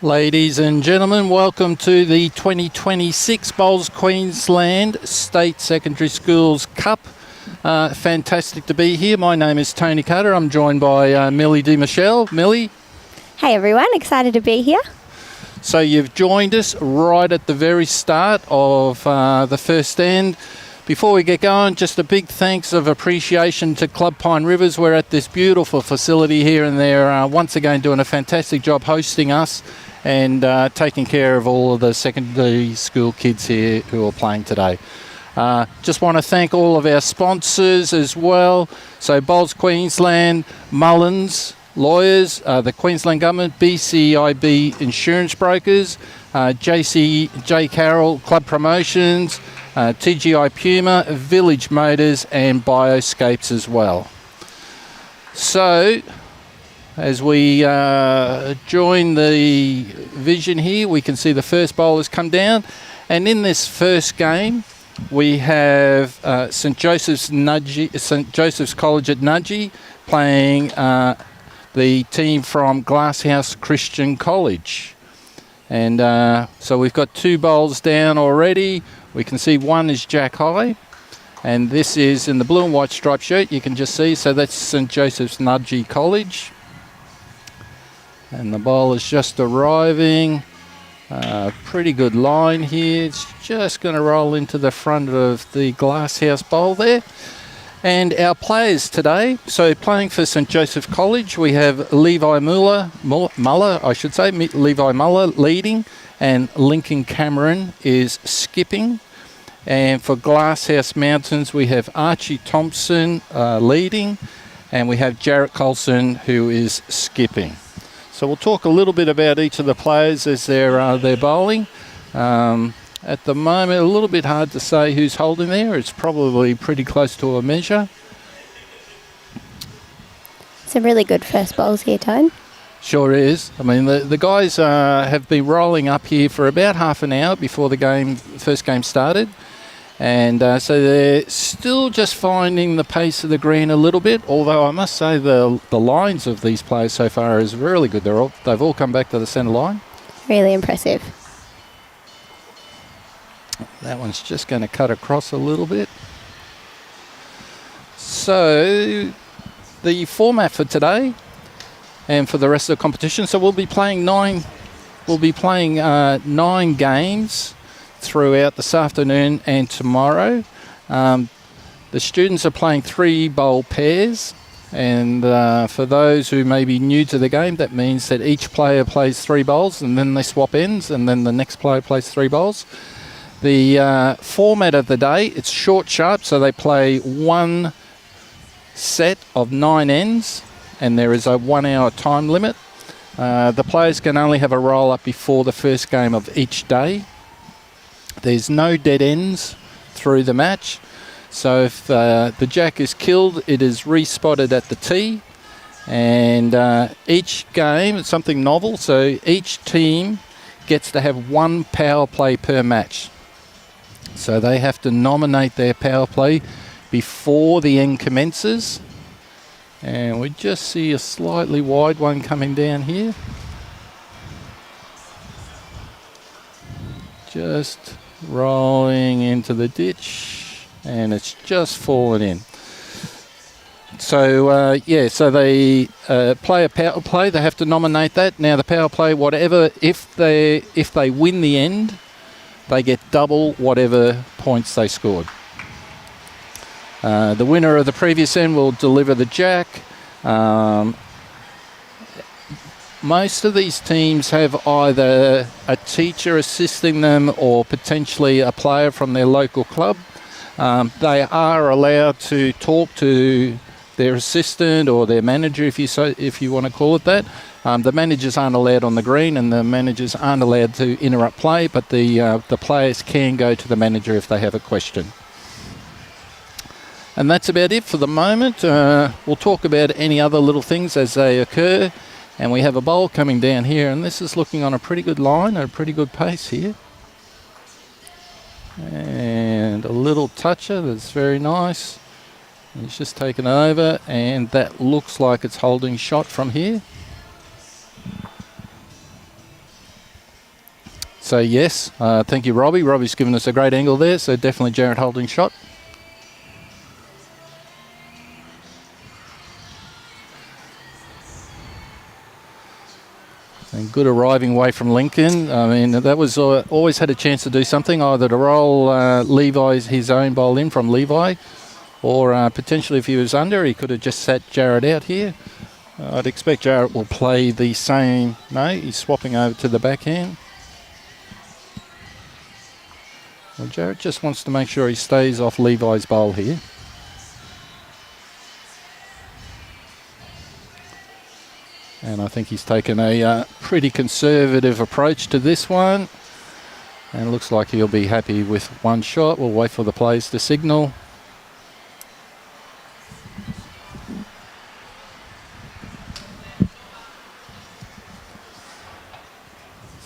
Ladies and gentlemen, welcome to the 2026 Bowls Queensland State Secondary Schools Cup. Fantastic to be here. My name is Tony Cutter. I'm joined by Millie DeMichelle. Millie. Hey everyone, excited to be here. So you've joined us right at the very start of the first end. Before we get going, just a big thanks of appreciation to Club Pine Rivers. We're at this beautiful facility here and they're once again doing a fantastic job hosting us and taking care of all of the secondary school kids here who are playing today. Just want to thank all of our sponsors as well. So Bowls Queensland, Mullins Lawyers, the Queensland Government, BCIB Insurance Brokers, J Carroll Club Promotions, TGI Puma, Village Motors and Bioscapes as well. So as we join the vision here, we can see the first bowlers come down, and in this first game we have St Joseph's College at Nudgee playing the team from Glasshouse Christian College. And so we've got two bowls down already. We can see one is Jack High, and this is in the blue and white striped shirt, you can just see, so that's St Joseph's Nudgee College. And the ball is just arriving. Pretty good line here. It's just going to roll into the front of the Glasshouse bowl there. And our players today, so playing for St Joseph College, we have Levi Muller, Levi Muller leading, and Lincoln Cameron is skipping. And for Glasshouse Mountains, we have Archie Thomsen leading, and we have Jarrett Coulson who is skipping. So we'll talk a little bit about each of the players as they're bowling. At the moment, a little bit hard to say who's holding there. It's probably pretty close to a measure. Some really good first bowls here, Tone. Sure is. I mean, the guys have been rolling up here for about half an hour before the first game started. And so they're still just finding the pace of the green a little bit, although I must say the lines of these players so far is really good. They've all come back to the centre line. Really impressive. That one's just going to cut across a little bit. So the format for today and for the rest of the competition, so we'll be playing nine games throughout this afternoon and tomorrow. The students are playing 3 bowl pairs, and for those who may be new to the game, that means that each player plays 3 bowls and then they swap ends and then the next player plays 3 bowls. The format of the day, it's short sharp, so they play 1 set of 9 ends and there is a 1 hour time limit. The players can only have a roll up before the first game of each day. There's no dead ends through the match, so if the jack is killed, it is respotted at the tee. And each game, it's something novel, so each team gets to have 1 power play per match. So they have to nominate their power play before the end commences. And we just see a slightly wide one coming down here. Just rolling into the ditch, and it's just fallen in. So so they play a power play. They have to nominate that. Now the power play, whatever, if they win the end, they get double whatever points they scored. The winner of the previous end will deliver the jack. Most of these teams have either a teacher assisting them or potentially a player from their local club. They are allowed to talk to their assistant or their manager, if you want to call it that. The managers aren't allowed on the green, and the managers aren't allowed to interrupt play, but the players can go to the manager if they have a question. And that's about it for the moment. We'll talk about any other little things as they occur. And we have a bowl coming down here, and this is looking on a pretty good line, at a pretty good pace here. And a little toucher, that's very nice. He's just taken over, and that looks like it's holding shot from here. say yes. Thank you, Robbie. Robbie's given us a great angle there, so definitely Jarrett holding shot. And good arriving way from Lincoln. I mean, that was always had a chance to do something, either to roll Levi's his own bowl in from Levi, or potentially if he was under, he could have just sat Jarrett out here. I'd expect Jarrett will play the same. No, he's swapping over to the backhand. Well, Jarrett just wants to make sure he stays off Levi's bowl here. And I think he's taken a pretty conservative approach to this one. And it looks like he'll be happy with one shot. We'll wait for the players to signal.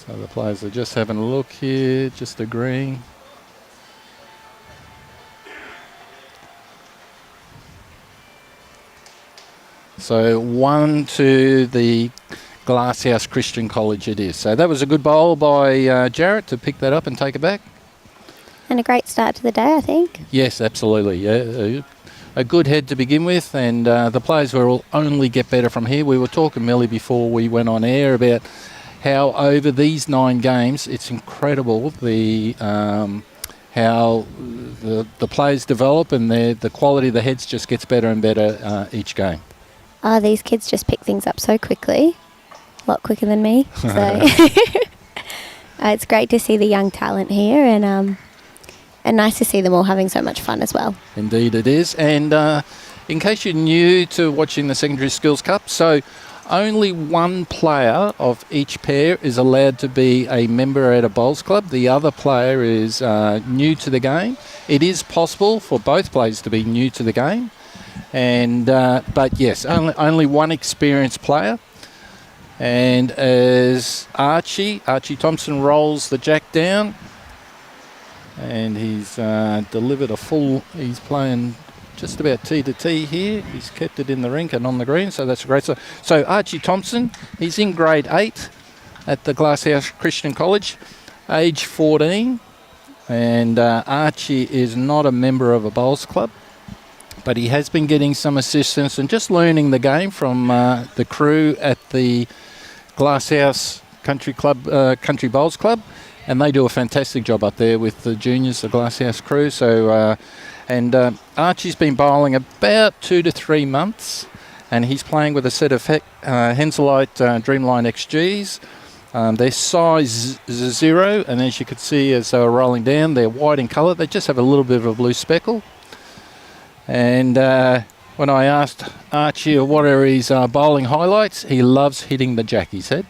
So the players are just having a look here, just agreeing. So 1 to the Glasshouse Christian College it is. So that was a good bowl by Jarrett to pick that up and take it back. And a great start to the day, I think. Yes, absolutely. Yeah, a good head to begin with, and the players will only get better from here. We were talking, Millie, before we went on air about how over these 9 games, it's incredible how the players develop, and the quality of the heads just gets better and better each game. Oh, these kids just pick things up so quickly. A lot quicker than me. So it's great to see the young talent here, and nice to see them all having so much fun as well. Indeed it is. And in case you're new to watching the Secondary Skills Cup, so only one player of each pair is allowed to be a member at a bowls club. The other player is new to the game. It is possible for both players to be new to the game. And but yes, only one experienced player. And as Archie Thomsen rolls the jack down, and he's delivered a full. He's playing just about tee to tee here. He's kept it in the rink and on the green, so that's great. So Archie Thomsen, he's in grade 8 at the Glasshouse Christian College, age 14, and Archie is not a member of a bowls club. But he has been getting some assistance and just learning the game from the crew at the Glasshouse Country Bowls Club, and they do a fantastic job up there with the juniors, the Glasshouse crew. So, Archie's been bowling about 2 to 3 months, and he's playing with a set of Henselite Dreamline XGs. Their size is 0, and as you could see as they were rolling down, they're white in colour. They just have a little bit of a blue speckle. And when I asked Archie what are his bowling highlights, he loves hitting the jack, he said.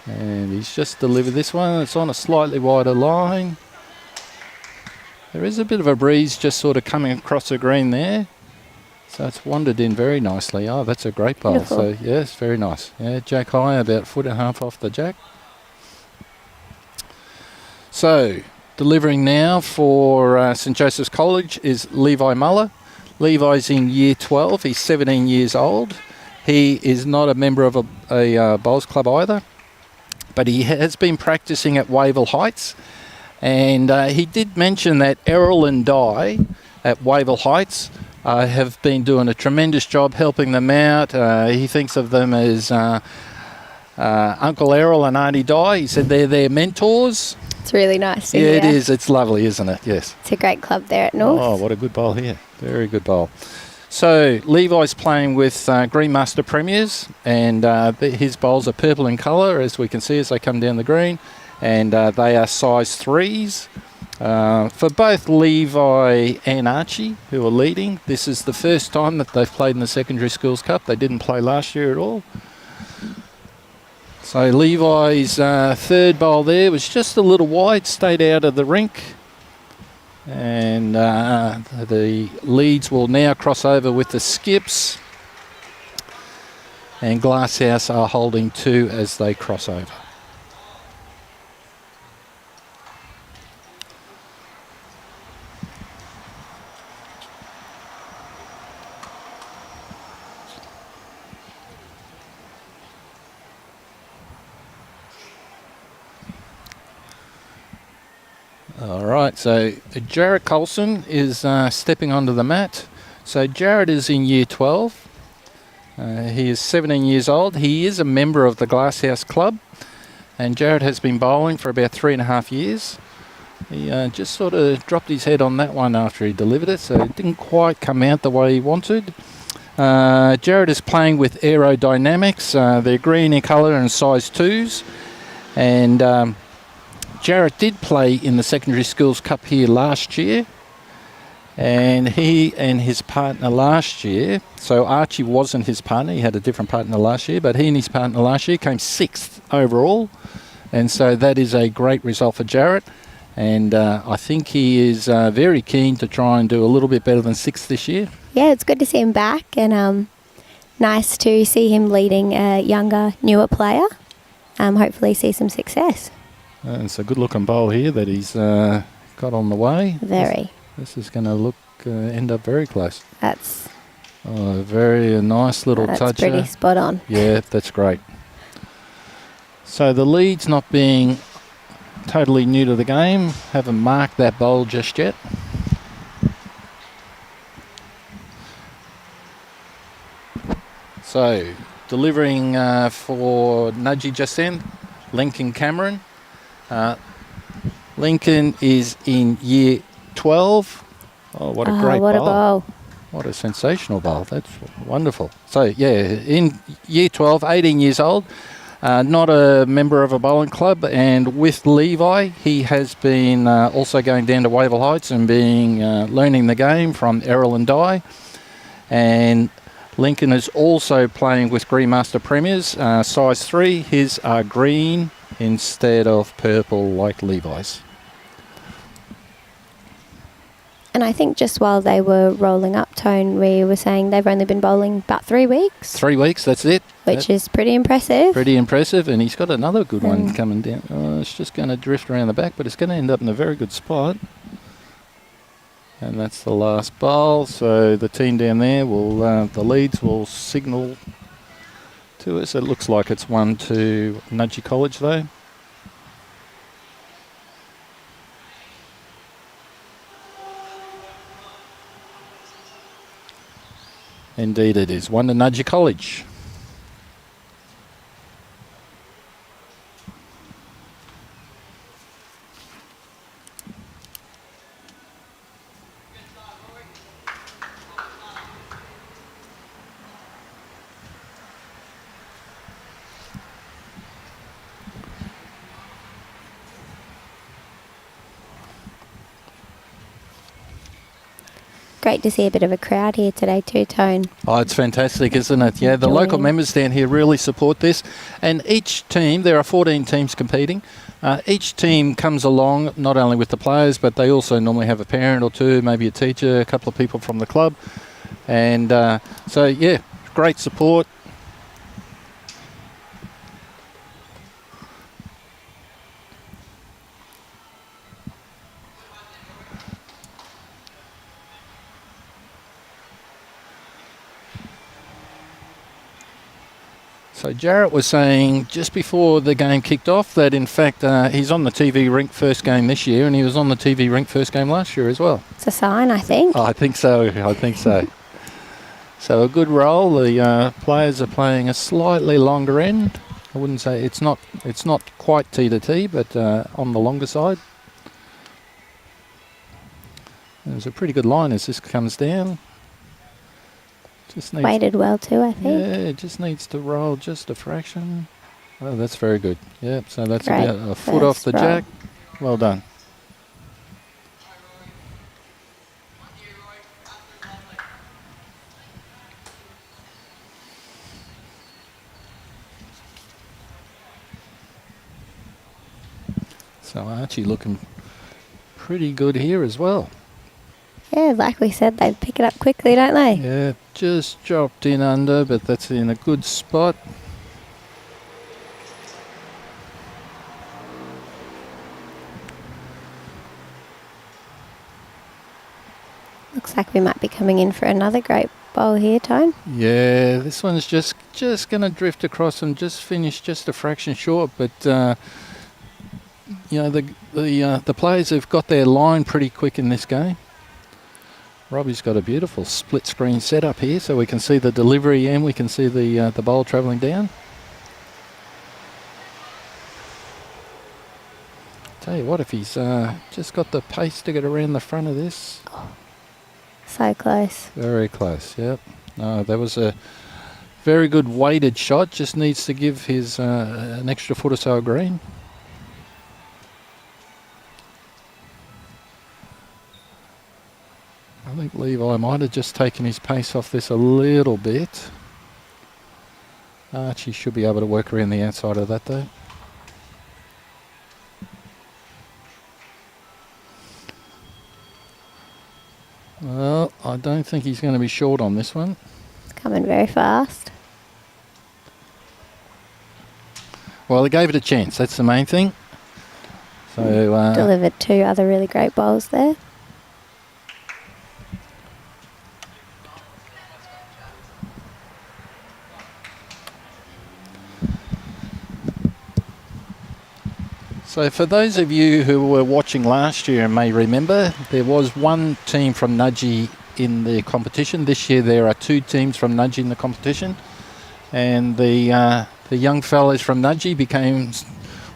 And he's just delivered this one. It's on a slightly wider line. There is a bit of a breeze just sort of coming across the green there. So it's wandered in very nicely. Oh, that's a great bowl. Beautiful. So, yes, very nice. Yeah, jack high, about 1.5 foot off the jack. So, delivering now for St Joseph's College is Levi Muller. Levi's in year 12. He's 17 years old. He is not a member of a bowls club either, but he has been practicing at Wavell Heights. And he did mention that Errol and Di at Wavell Heights have been doing a tremendous job helping them out. He thinks of them as Uncle Errol and Auntie Di. He said they're their mentors. It's really nice to Yeah, hear. it is. It's lovely, isn't it? Yes. It's a great club there at North. Oh, what a good bowl here. Very good bowl. So Levi's playing with Green Master Premiers, and his bowls are purple in colour, as we can see as they come down the green, and they are size 3s. For both Levi and Archie, who are leading, this is the first time that they've played in the Secondary Schools Cup. They didn't play last year at all. So Levi's third bowl there was just a little wide, stayed out of the rink. And the leads will now cross over with the skips. And Glasshouse are holding 2 as they cross over. All right, so Jarrett Coulson is stepping onto the mat. So Jarrett is in year 12. He is 17 years old. He is a member of the Glasshouse Club, and Jarrett has been bowling for about 3.5 years. He just sort of dropped his head on that one after he delivered it, so it didn't quite come out the way he wanted. Jarrett is playing with aerodynamics. They're green in colour and size 2s. And Jarrett did play in the Secondary Schools Cup here last year. And he and his partner last year, so Archie wasn't his partner, he had a different partner last year, but he and his partner last year came 6th overall. And so that is a great result for Jarrett. And I think he is very keen to try and do a little bit better than 6th this year. Yeah, it's good to see him back, and nice to see him leading a younger, newer player. Hopefully see some success. It's a good-looking bowl here that he's got on the way. Very. This is going to end up very close. That's very nice little touch. That's pretty spot on. Yeah, that's great. So the leads not being totally new to the game, haven't marked that bowl just yet. So delivering for Nudgee just then, Lincoln Cameron. Lincoln is in year 12. Oh, what a great what bowl. a bowl. What a sensational bowl. That's wonderful. So, yeah, in year 12, 18 years old, not a member of a bowling club, and with Levi, he has been also going down to Wavell Heights and learning the game from Errol and Di. And Lincoln is also playing with Greenmaster Premiers, size 3. His are green instead of purple like Levi's. And I think just while they were rolling up, Tone, we were saying they've only been bowling about 3 weeks. 3 weeks, that's it. Which is pretty impressive. Pretty impressive, and he's got another good one coming down. Oh, it's just going to drift around the back, but it's going to end up in a very good spot. And that's the last bowl, so the team down there the leads will signal to us. It looks like it's one to Nudgee College though. Indeed it is. One to Nudgee College. Great to see a bit of a crowd here today too, Tone. Oh, it's fantastic, isn't it? Yeah, the local members down here really support this. And each team, there are 14 teams competing. Each team comes along not only with the players, but they also normally have a parent or two, maybe a teacher, a couple of people from the club. And so, yeah, great support. So Jarrett was saying just before the game kicked off that in fact he's on the TV rink first game this year, and he was on the TV rink first game last year as well. It's a sign, I think. Oh, I think so. I think so. So a good roll. The players are playing a slightly longer end. I wouldn't say it's not quite T to T, but on the longer side. There's a pretty good line as this comes down. Just needs weighted well too, I think. Yeah, it just needs to roll just a fraction. Oh, that's very good. Yep, so that's Great. about a foot off the jack. Well done. So Archie looking pretty good here as well. Yeah, like we said, they pick it up quickly, don't they? Yeah, just dropped in under, but that's in a good spot. Looks like we might be coming in for another great bowl here, Tone. Yeah, this one's just going to drift across and just finish just a fraction short, but you know, the players have got their line pretty quick in this game. Robbie's got a beautiful split screen setup here, so we can see the delivery and we can see the bowl travelling down. Tell you what, if he's just got the pace to get around the front of this. Oh, so close. Very close, yep. No, that was a very good weighted shot. Just needs to give his an extra foot or so of green. I think Levi might have just taken his pace off this a little bit. Archie should be able to work around the outside of that though. Well, I don't think he's going to be short on this one. It's coming very fast. Well, he gave it a chance. That's the main thing. So delivered 2 other really great bowls there. So for those of you who were watching last year and may remember, there was one team from Nudgee in the competition. This year there are 2 teams from Nudgee in the competition. And the young fellows from Nudgee became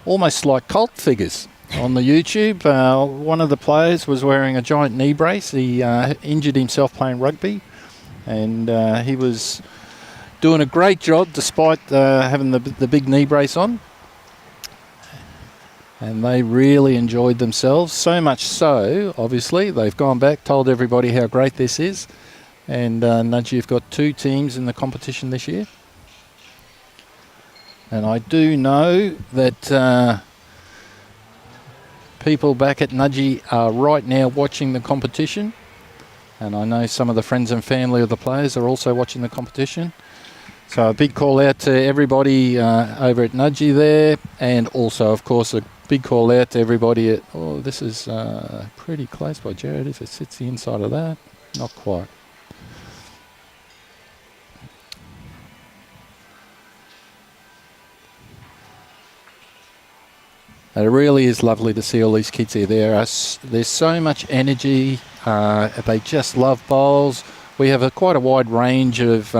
almost like cult figures on the YouTube. One of the players was wearing a giant knee brace. He injured himself playing rugby. And he was doing a great job despite having the big knee brace on. And they really enjoyed themselves, so much so, obviously, they've gone back, told everybody how great this is. And Nudgee have got 2 teams in the competition this year. And I do know that people back at Nudgee are right now watching the competition. And I know some of the friends and family of the players are also watching the competition. So a big call out to everybody over at Nudgee there. And also, of course, a big call out to everybody at... Oh, this is pretty close by Jarrett if it sits the inside of that. Not quite. It really is lovely to see all these kids here. There's so much energy. They just love bowls. We have quite a wide range of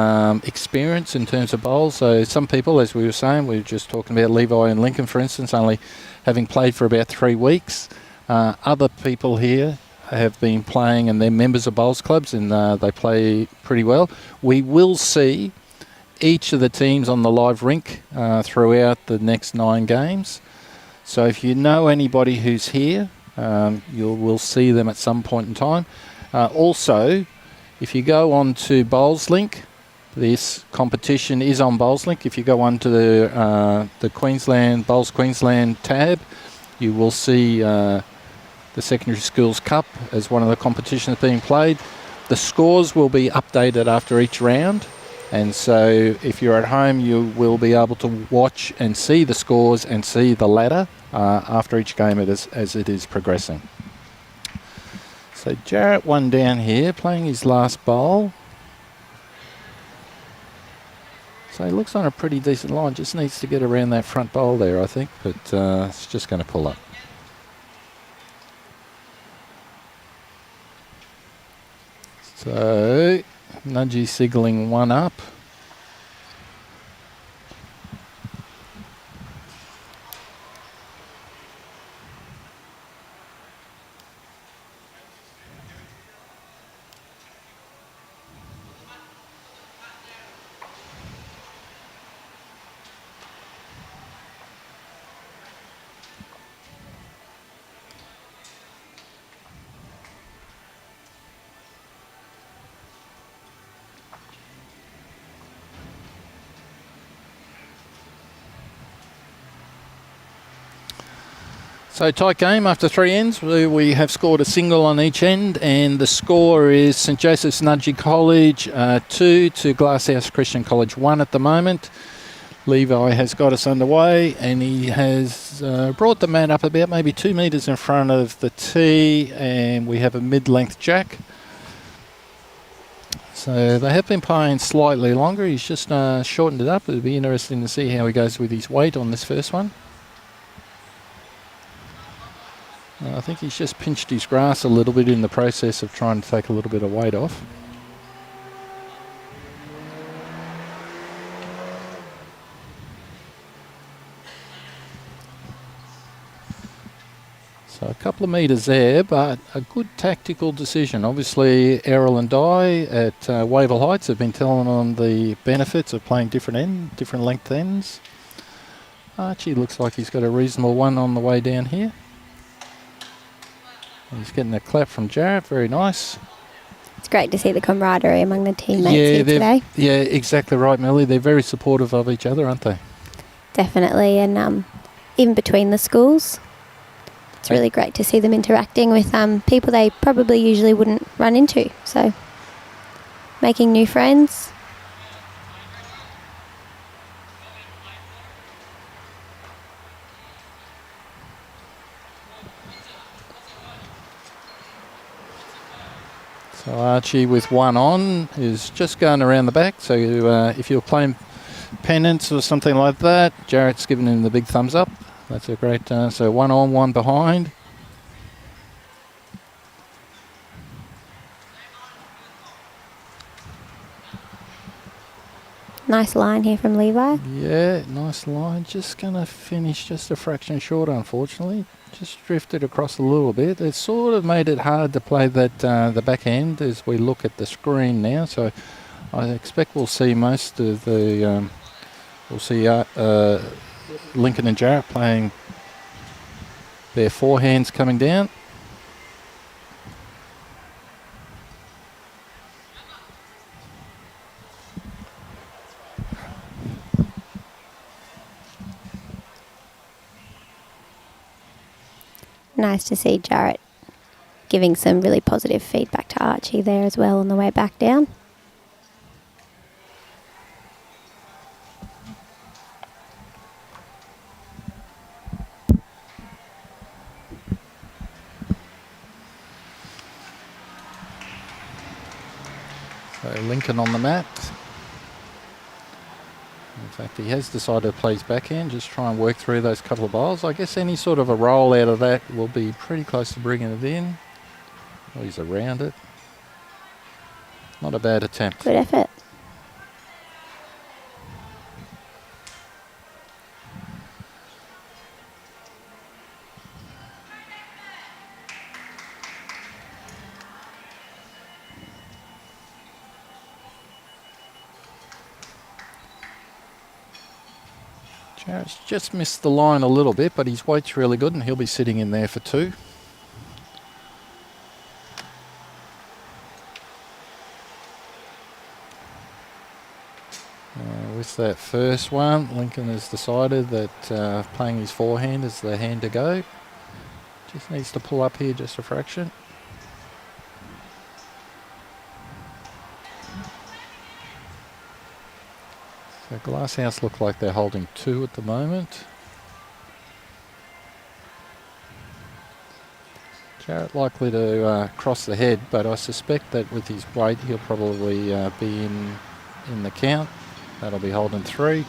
experience in terms of bowls. So some people, as we were saying, we were just talking about Levi and Lincoln, for instance, only having played for about 3 weeks. Other people here have been playing and they're members of bowls clubs and they play pretty well. We will see each of the teams on the live rink throughout the next 9 games. So if you know anybody who's here, you will see them at some point in time. Also, if you go on to Bowls Link, this competition is on Bowls Link. If you go on to the Queensland Bowls Queensland tab, you will see the Secondary Schools Cup as one of the competitions being played. The scores will be updated after each round. And so if you're at home, you will be able to watch and see the scores and see the ladder after each game as it is progressing. So Jarrett one down here, playing his last bowl. So he looks on a pretty decent line, just needs to get around that front bowl there, I think, but it's just going to pull up. So Nudgee signalling 1 up. So tight game after 3 ends. We have scored a single on each end, and the score is St Joseph's Nudgee College 2 to Glasshouse Christian College 1 at the moment. Levi has got us underway, and he has brought the mat up about maybe 2 metres in front of the tee, and we have a mid-length jack. So they have been playing slightly longer. He's just shortened it up. It'll be interesting to see how he goes with his weight on this first one. I think he's just pinched his grass a little bit in the process of trying to take a little bit of weight off. So a couple of metres there, but a good tactical decision. Obviously, Errol and Di at Wavell Heights have been telling on the benefits of playing different length ends. Archie looks like he's got a reasonable one on the way down here. He's getting a clap from Jarrett, very nice. It's great to see the camaraderie among the teammates here today. Yeah, exactly right, Millie. They're very supportive of each other, aren't they? Definitely, and even between the schools, it's really great to see them interacting with people they probably usually wouldn't run into. So, making new friends. So Archie with one on is just going around the back. So if you're playing pennants or something like that, Jarrett's giving him the big thumbs up. That's a great, so one on, one behind. Nice line here from Levi. Yeah, nice line. Just going to finish just a fraction short, unfortunately. Just drifted across a little bit. It sort of made it hard to play that the backhand as we look at the screen now. So I expect we'll see most of the, we'll see Lincoln and Jarrett playing their forehands coming down. Nice to see Jarrett giving some really positive feedback to Archie there as well on the way back down. So Lincoln on the mat. In fact, he has decided to play his backhand, just try and work through those couple of bowls. I guess any sort of a roll out of that will be pretty close to bringing it in. Oh, he's around it. Not a bad attempt. Good effort. Jarrett's just missed the line a little bit, but his weight's really good and he'll be sitting in there for two. With that first one, Lincoln has decided that playing his forehand is the hand to go. Just needs to pull up here just a fraction. So Glasshouse look like they're holding two at the moment. Jarrett likely to cross the head, but I suspect that with his weight he'll probably be in the count. That'll be holding three.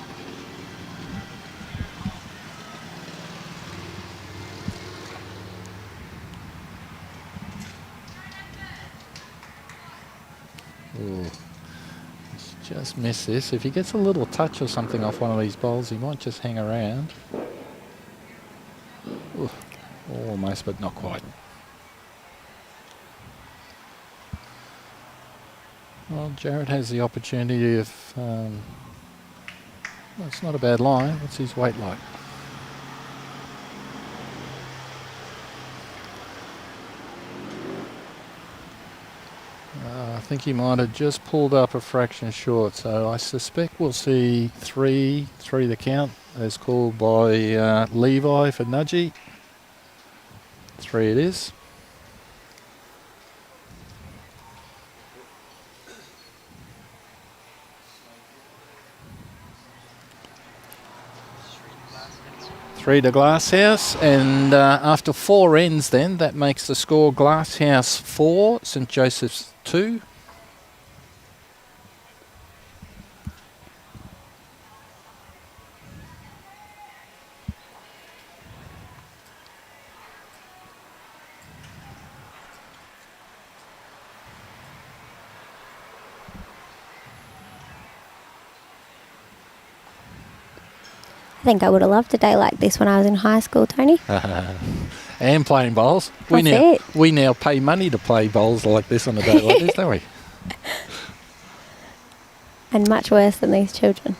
Ooh. Just missed this. If he gets a little touch or something off one of these bowls, he might just hang around. Ooh, almost, but not quite. Well, Jarrett has the opportunity of... well, it's not a bad line. What's his weight like? I think he might have just pulled up a fraction short, so I suspect we'll see three the count as called by Levi for Nudgee. Three it is. Three to Glasshouse, and after four ends then, that makes the score Glasshouse 4, St Joseph's 2. think I would have loved a day like this when I was in high school, Tony. And playing bowls. That's We now pay money to play bowls like this on a day like this, don't we? And much worse than these children.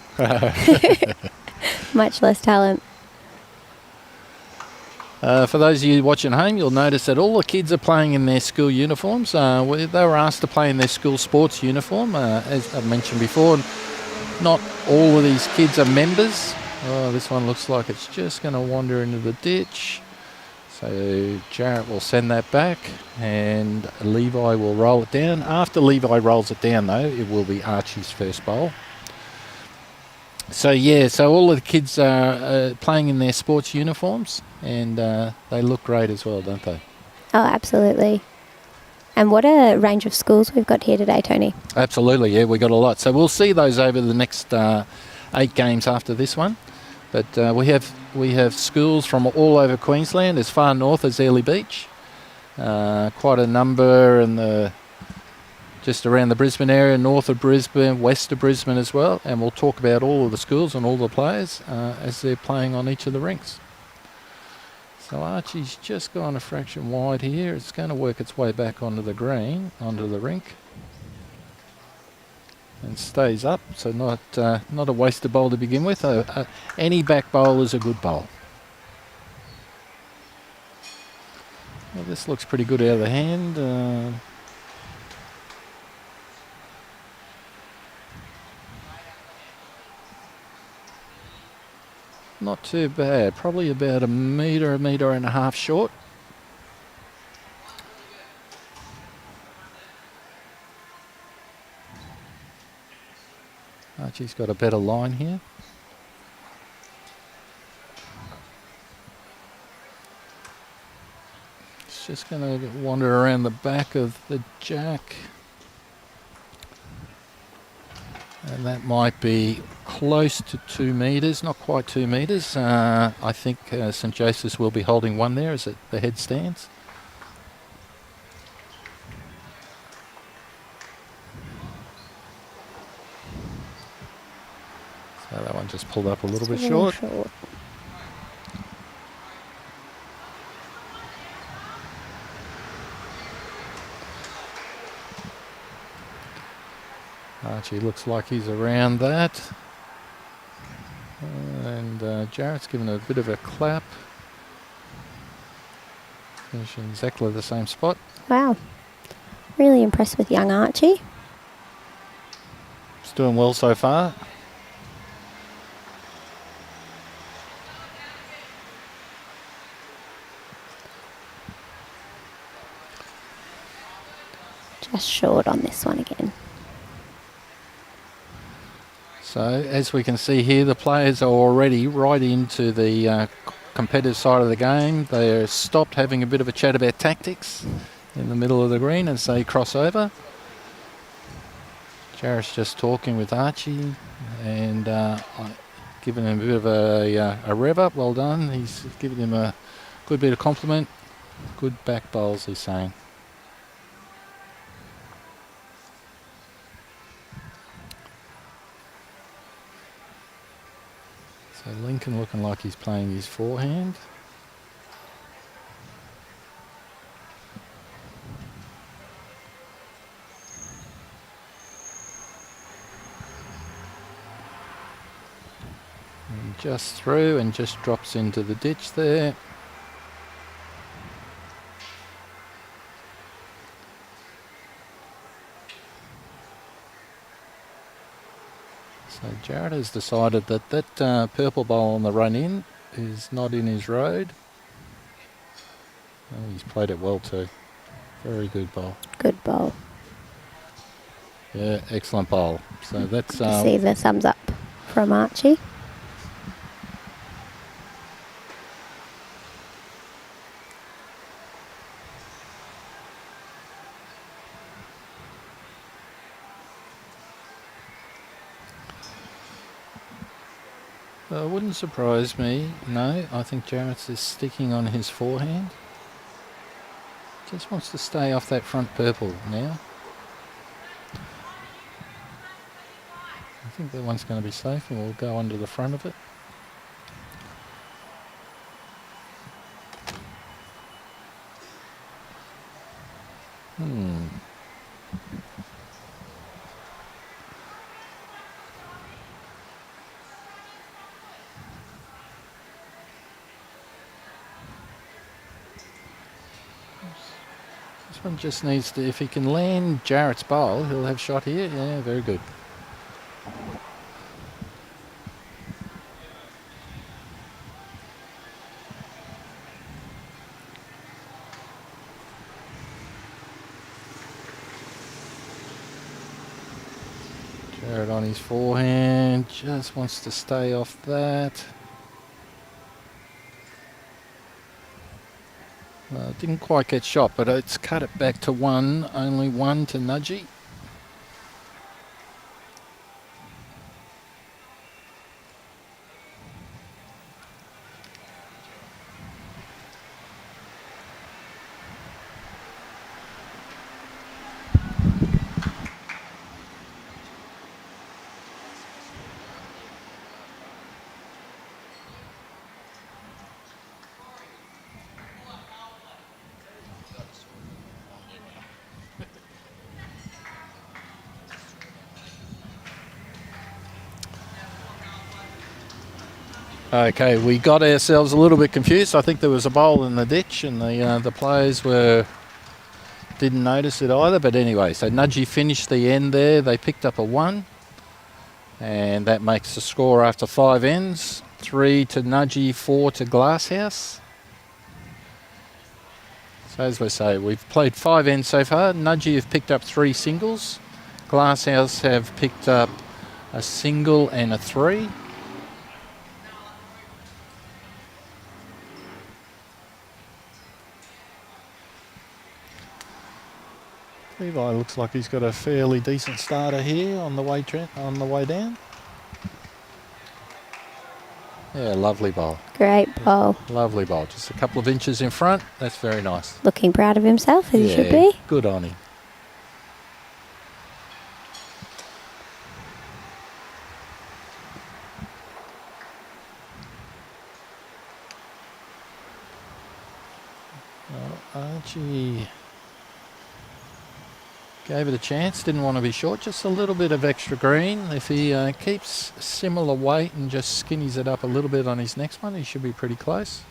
Much less talent. For those of you watching at home, you'll notice that all the kids are playing in their school uniforms. They were asked to play in their school sports uniform, as I mentioned before. Not all of these kids are members. Oh, this one looks like it's just going to wander into the ditch. So Jarrett will send that back and Levi will roll it down. After Levi rolls it down, though, it will be Archie's first bowl. So, yeah, so all of the kids are playing in their sports uniforms and they look great as well, don't they? Oh, absolutely. And what a range of schools we've got here today, Tony. Absolutely, yeah, we got a lot. So we'll see those over the next 8 games after this one. But we have schools from all over Queensland, as far north as Airlie Beach. Quite a number in just around the Brisbane area, north of Brisbane, west of Brisbane as well. And we'll talk about all of the schools and all the players as they're playing on each of the rinks. So Archie's just gone a fraction wide here. It's going to work its way back onto the green, onto the rink. And stays up, so not a wasted bowl to begin with. Any back bowl is a good bowl. Well, this looks pretty good out of the hand. Not too bad. Probably about a metre and a half short. Archie's got a better line here. It's just going to wander around the back of the jack. And that might be close to 2 metres, not quite 2 metres. I think St Joseph's will be holding one there as the head stands. So that one just pulled up a little bit short. Archie looks like he's around that. And Jarrett's given a bit of a clap. Finishing exactly the same spot. Wow. Really impressed with young Archie. He's doing well so far. Just short on this one again. So as we can see here, the players are already right into the competitive side of the game. They're stopped having a bit of a chat about tactics in the middle of the green as they cross over. Jarrett's just talking with Archie and giving him a bit of a rev up. Well done. He's giving him a good bit of compliment. Good back bowls, he's saying. So Lincoln looking like he's playing his forehand. And just through and just drops into the ditch there. So Jarrett has decided that that purple bowl on the run in is not in his road. Oh, he's played it well too. Very good bowl. Good bowl. Yeah, excellent bowl. So that's... see the thumbs up from Archie. Wouldn't surprise me. No, I think Jarrett's is sticking on his forehand. Just wants to stay off that front purple now. I think that one's going to be safe and we'll go under the front of it. This one just needs to, if he can land Jarrett's bowl, he'll have shot here. Yeah, very good. Jarrett on his forehand, just wants to stay off that. Well, it didn't quite get shot, but it's cut it back to one, only one to Nudgee. Okay, we got ourselves a little bit confused. I think there was a bowl in the ditch and the players didn't notice it either. But anyway, so Nudgee finished the end there. They picked up a 1. And that makes the score after 5 ends. 3 to Nudgee, 4 to Glasshouse. So as we say, we've played 5 ends so far. Nudgee have picked up 3 singles. Glasshouse have picked up a single and a 3. Levi looks like he's got a fairly decent starter here on the way down. Yeah, lovely bowl. Great bowl. Lovely bowl. Just a couple of inches in front. That's very nice. Looking proud of himself, as he should be. Good on him. Well, Archie gave it a chance, didn't want to be short, just a little bit of extra green. If he keeps similar weight and just skinnies it up a little bit on his next one, he should be pretty close.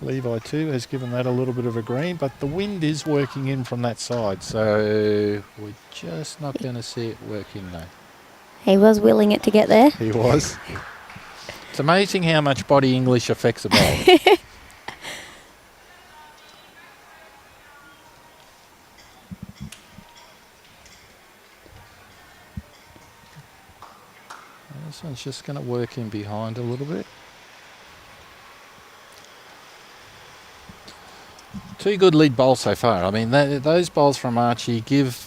Levi too has given that a little bit of a green, but the wind is working in from that side, so we're just not going to see it work in though. He was willing it to get there. He was. It's amazing how much body English affects a bowler. This one's just going to work in behind a little bit. 2 good lead bowls so far. I mean, those bowls from Archie give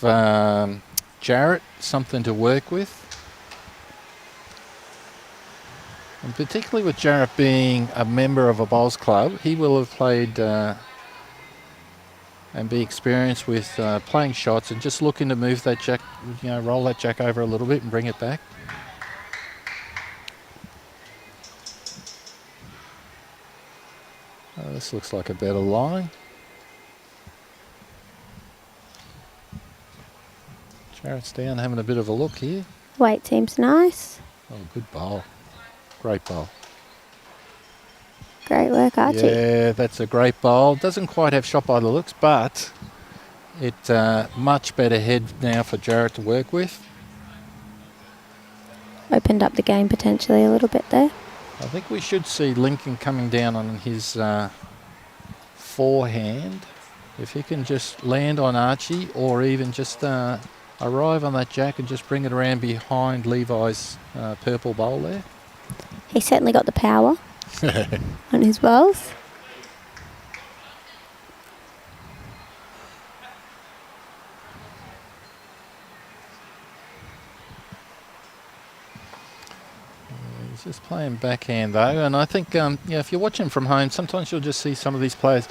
Jarrett something to work with. And particularly with Jarrett being a member of a bowls club, he will have played and be experienced with playing shots and just looking to move that jack, roll that jack over a little bit and bring it back. This looks like a better line. Jarrett's down having a bit of a look here. Weight seems nice. Oh, good bowl. Great bowl. Great work, Archie. Yeah, that's a great bowl. Doesn't quite have shot by the looks, but it's much better head now for Jarrett to work with. Opened up the game potentially a little bit there. I think we should see Lincoln coming down on his forehand. If he can just land on Archie or even just arrive on that jack and just bring it around behind Levi's purple bowl there. He's certainly got the power on his bowls. He's just playing backhand though, and I think if you're watching from home, sometimes you'll just see some of these players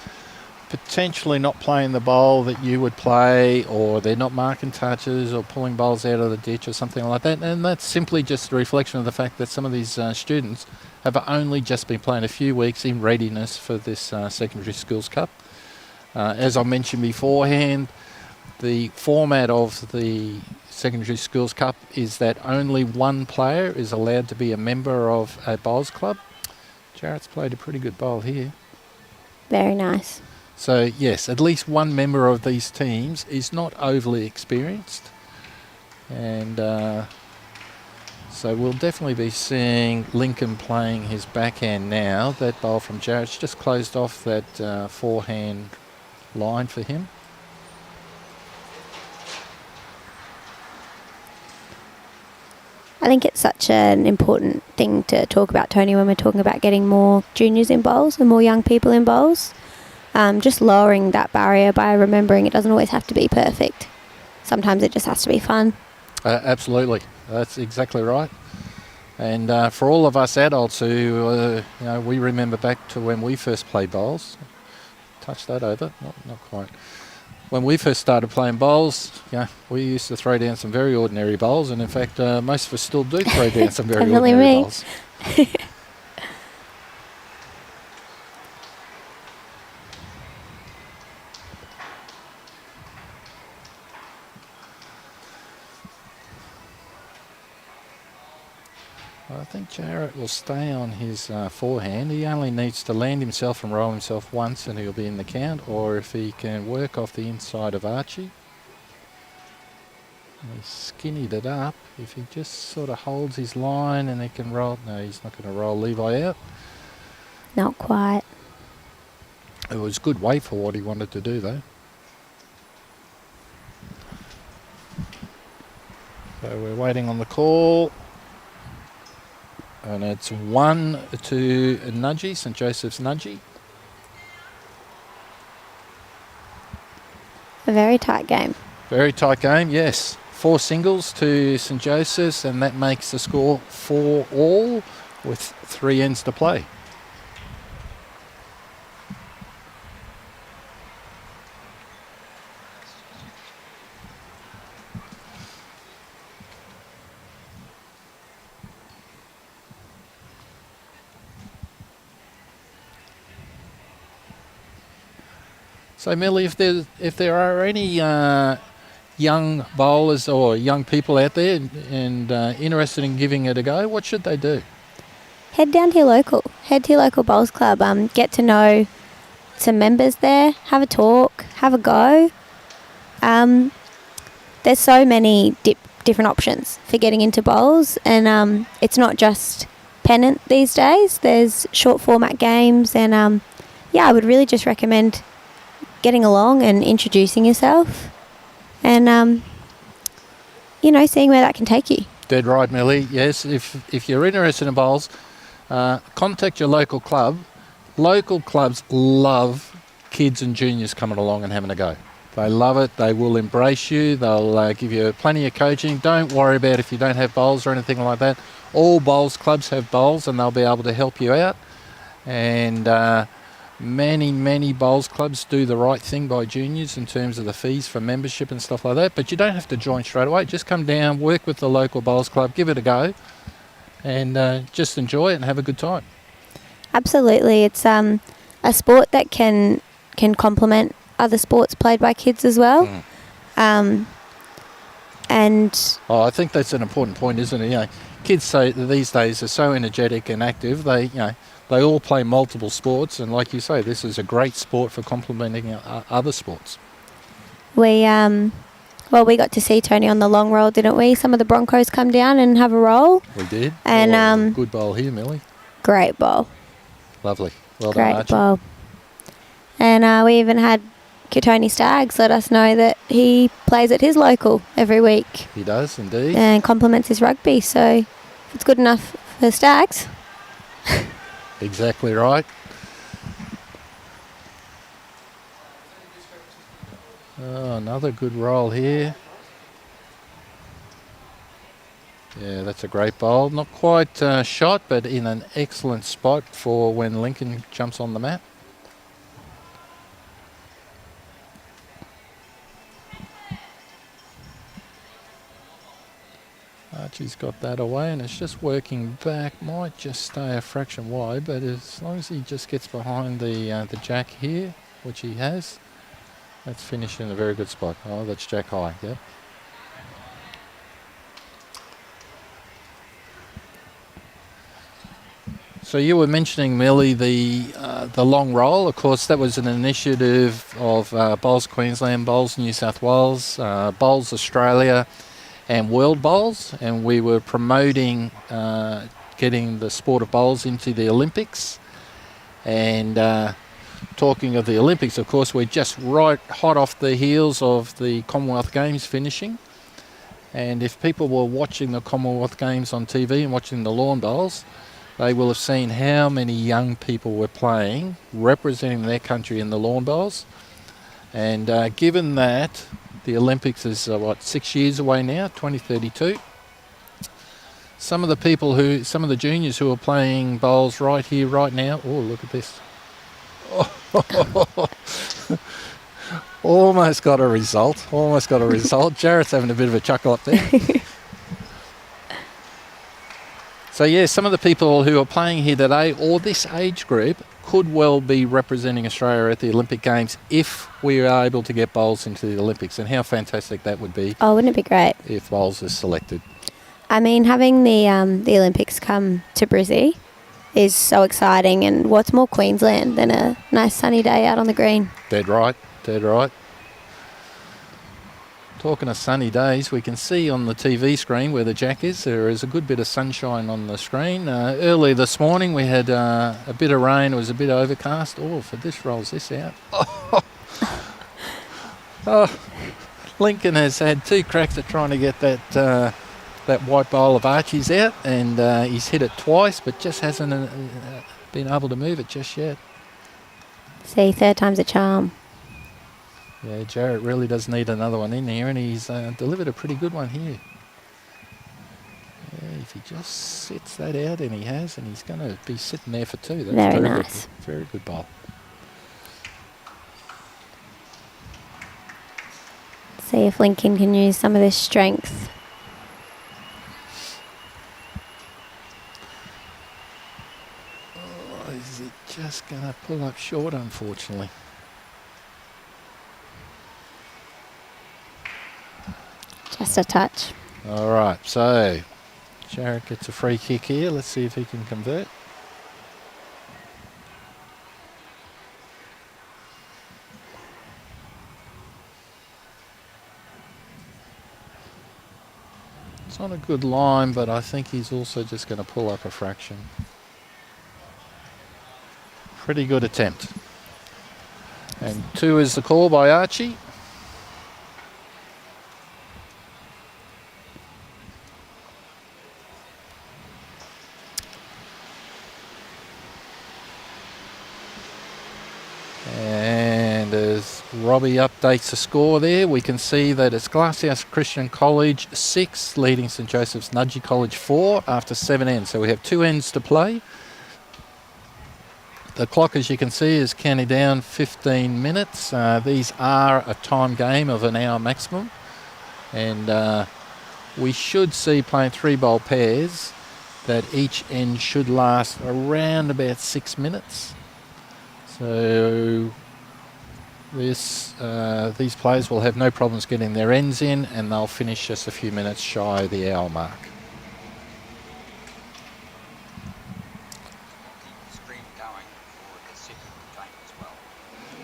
potentially not playing the bowl that you would play, or they're not marking touches or pulling bowls out of the ditch or something like that, and that's simply just a reflection of the fact that some of these students have only just been playing a few weeks in readiness for this secondary schools cup. As I mentioned beforehand, the format of the Secondary Schools Cup is that only one player is allowed to be a member of a bowls club. Jarrett's played a pretty good bowl here. Very nice. So, yes, at least one member of these teams is not overly experienced. And so we'll definitely be seeing Lincoln playing his backhand now. That bowl from Jarrett's just closed off that forehand line for him. I think it's such an important thing to talk about, Tony, when we're talking about getting more juniors in bowls and more young people in bowls. Just lowering that barrier by remembering it doesn't always have to be perfect. Sometimes it just has to be fun. Absolutely. That's exactly right. And for all of us adults who, we remember back to when we first played bowls. Touch that over. Not quite. When we first started playing bowls, we used to throw down some very ordinary bowls, and in fact, most of us still do throw down some very ordinary bowls. I think Jarrett will stay on his forehand. He only needs to land himself and roll himself once and he'll be in the count, or if he can work off the inside of Archie. He skinnied it up. If he just sort of holds his line and he can roll... No, he's not going to roll Levi out. Not quite. It was good weight for what he wanted to do, though. So we're waiting on the call. And it's 1 to Nudgee, St Joseph's Nudgee. A very tight game. Very tight game, yes. 4 singles to St Joseph's, and that makes the score 4-all with 3 ends to play. So, Millie, if there are any young bowlers or young people out there and interested in giving it a go, what should they do? Head down to your local. Head to your local bowls club. Get to know some members there. Have a talk. Have a go. There's so many different options for getting into bowls, and it's not just pennant these days. There's short format games, and I would really just recommend getting along and introducing yourself and, seeing where that can take you. Dead right, Millie. Yes, if you're interested in bowls, contact your local club. Local clubs love kids and juniors coming along and having a go. They love it. They will embrace you. They'll give you plenty of coaching. Don't worry about if you don't have bowls or anything like that. All bowls clubs have bowls and they'll be able to help you out. And many bowls clubs do the right thing by juniors in terms of the fees for membership and stuff like that, but you don't have to join straight away. Just come down, work with the local bowls club, give it a go, and just enjoy it and have a good time. Absolutely. It's a sport that can complement other sports played by kids as well. And I think that's an important point, isn't it? Kids these days are so energetic and active. They all play multiple sports, and like you say, this is a great sport for complementing other sports. We got to see Tony on the long roll, didn't we? Some of the Broncos come down and have a roll. We did. And good bowl here, Millie. Great bowl. Lovely. Well great done, Archie. Bowl. And we even had Tony Staggs let us know that he plays at his local every week. He does, indeed. And complements his rugby, so if it's good enough for Staggs... Exactly right. Oh, another good roll here. Yeah, that's a great bowl. Not quite shot, but in an excellent spot for when Lincoln jumps on the mat. Archie's got that away and it's just working back. Might just stay a fraction wide, but as long as he just gets behind the jack here, which he has, That's finished in a very good spot. Oh, that's Jack High, yep. So you were mentioning, Millie, the long roll. Of course, that was an initiative of Bowls Queensland, Bowls New South Wales, Bowls Australia, and World Bowls, and we were promoting getting the sport of bowls into the Olympics. And talking of the Olympics, of course, we're just right hot off the heels of the Commonwealth Games finishing. And if people were watching the Commonwealth Games on TV and watching the lawn bowls, they will have seen how many young people were playing, representing their country in the lawn bowls. And given that the Olympics is, 6 years away now, 2032, some of the juniors who are playing bowls right here, right now, oh, look at this. Almost got a result. Jarrett's having a bit of a chuckle up there. So, yeah, some of the people who are playing here today, or this age group, could well be representing Australia at the Olympic Games if we are able to get bowls into the Olympics. And how fantastic that would be. Oh, wouldn't it be great? If bowls is selected. I mean, having the Olympics come to Brizzy is so exciting. And what's more Queensland than a nice sunny day out on the green? Dead right. Talking of sunny days, we can see on the TV screen where the Jack is, there is a good bit of sunshine on the screen. Early this morning we had a bit of rain, it was a bit overcast. Oh, for this rolls this out. Oh, Lincoln has had 2 cracks at trying to get that white bowl of Archie's out, and he's hit it twice, but just hasn't been able to move it just yet. See, 3rd time's a charm. Yeah, Jarrett really does need another one in here, and he's delivered a pretty good one here. Yeah, if he just sits that out, and he has, and he's going to be sitting there for 2. That's very nice. Good, very good bowl. See if Lincoln can use some of this strength. Oh, is it just going to pull up short, unfortunately? Just a touch. All right, so Jarrett gets a free kick here. Let's see if he can convert. It's on a good line, but I think he's also just going to pull up a fraction. Pretty good attempt. And 2 is the call by Archie. And as Robbie updates the score there, we can see that it's Glasshouse Christian College 6, leading St Joseph's Nudgee College 4 after 7 ends. So we have 2 ends to play. The clock, as you can see, is counting down 15 minutes. These are a time game of an hour maximum. And we should see, playing 3 bowl pairs, that each end should last around about 6 minutes. So these players will have no problems getting their ends in, and they'll finish just a few minutes shy of the hour mark.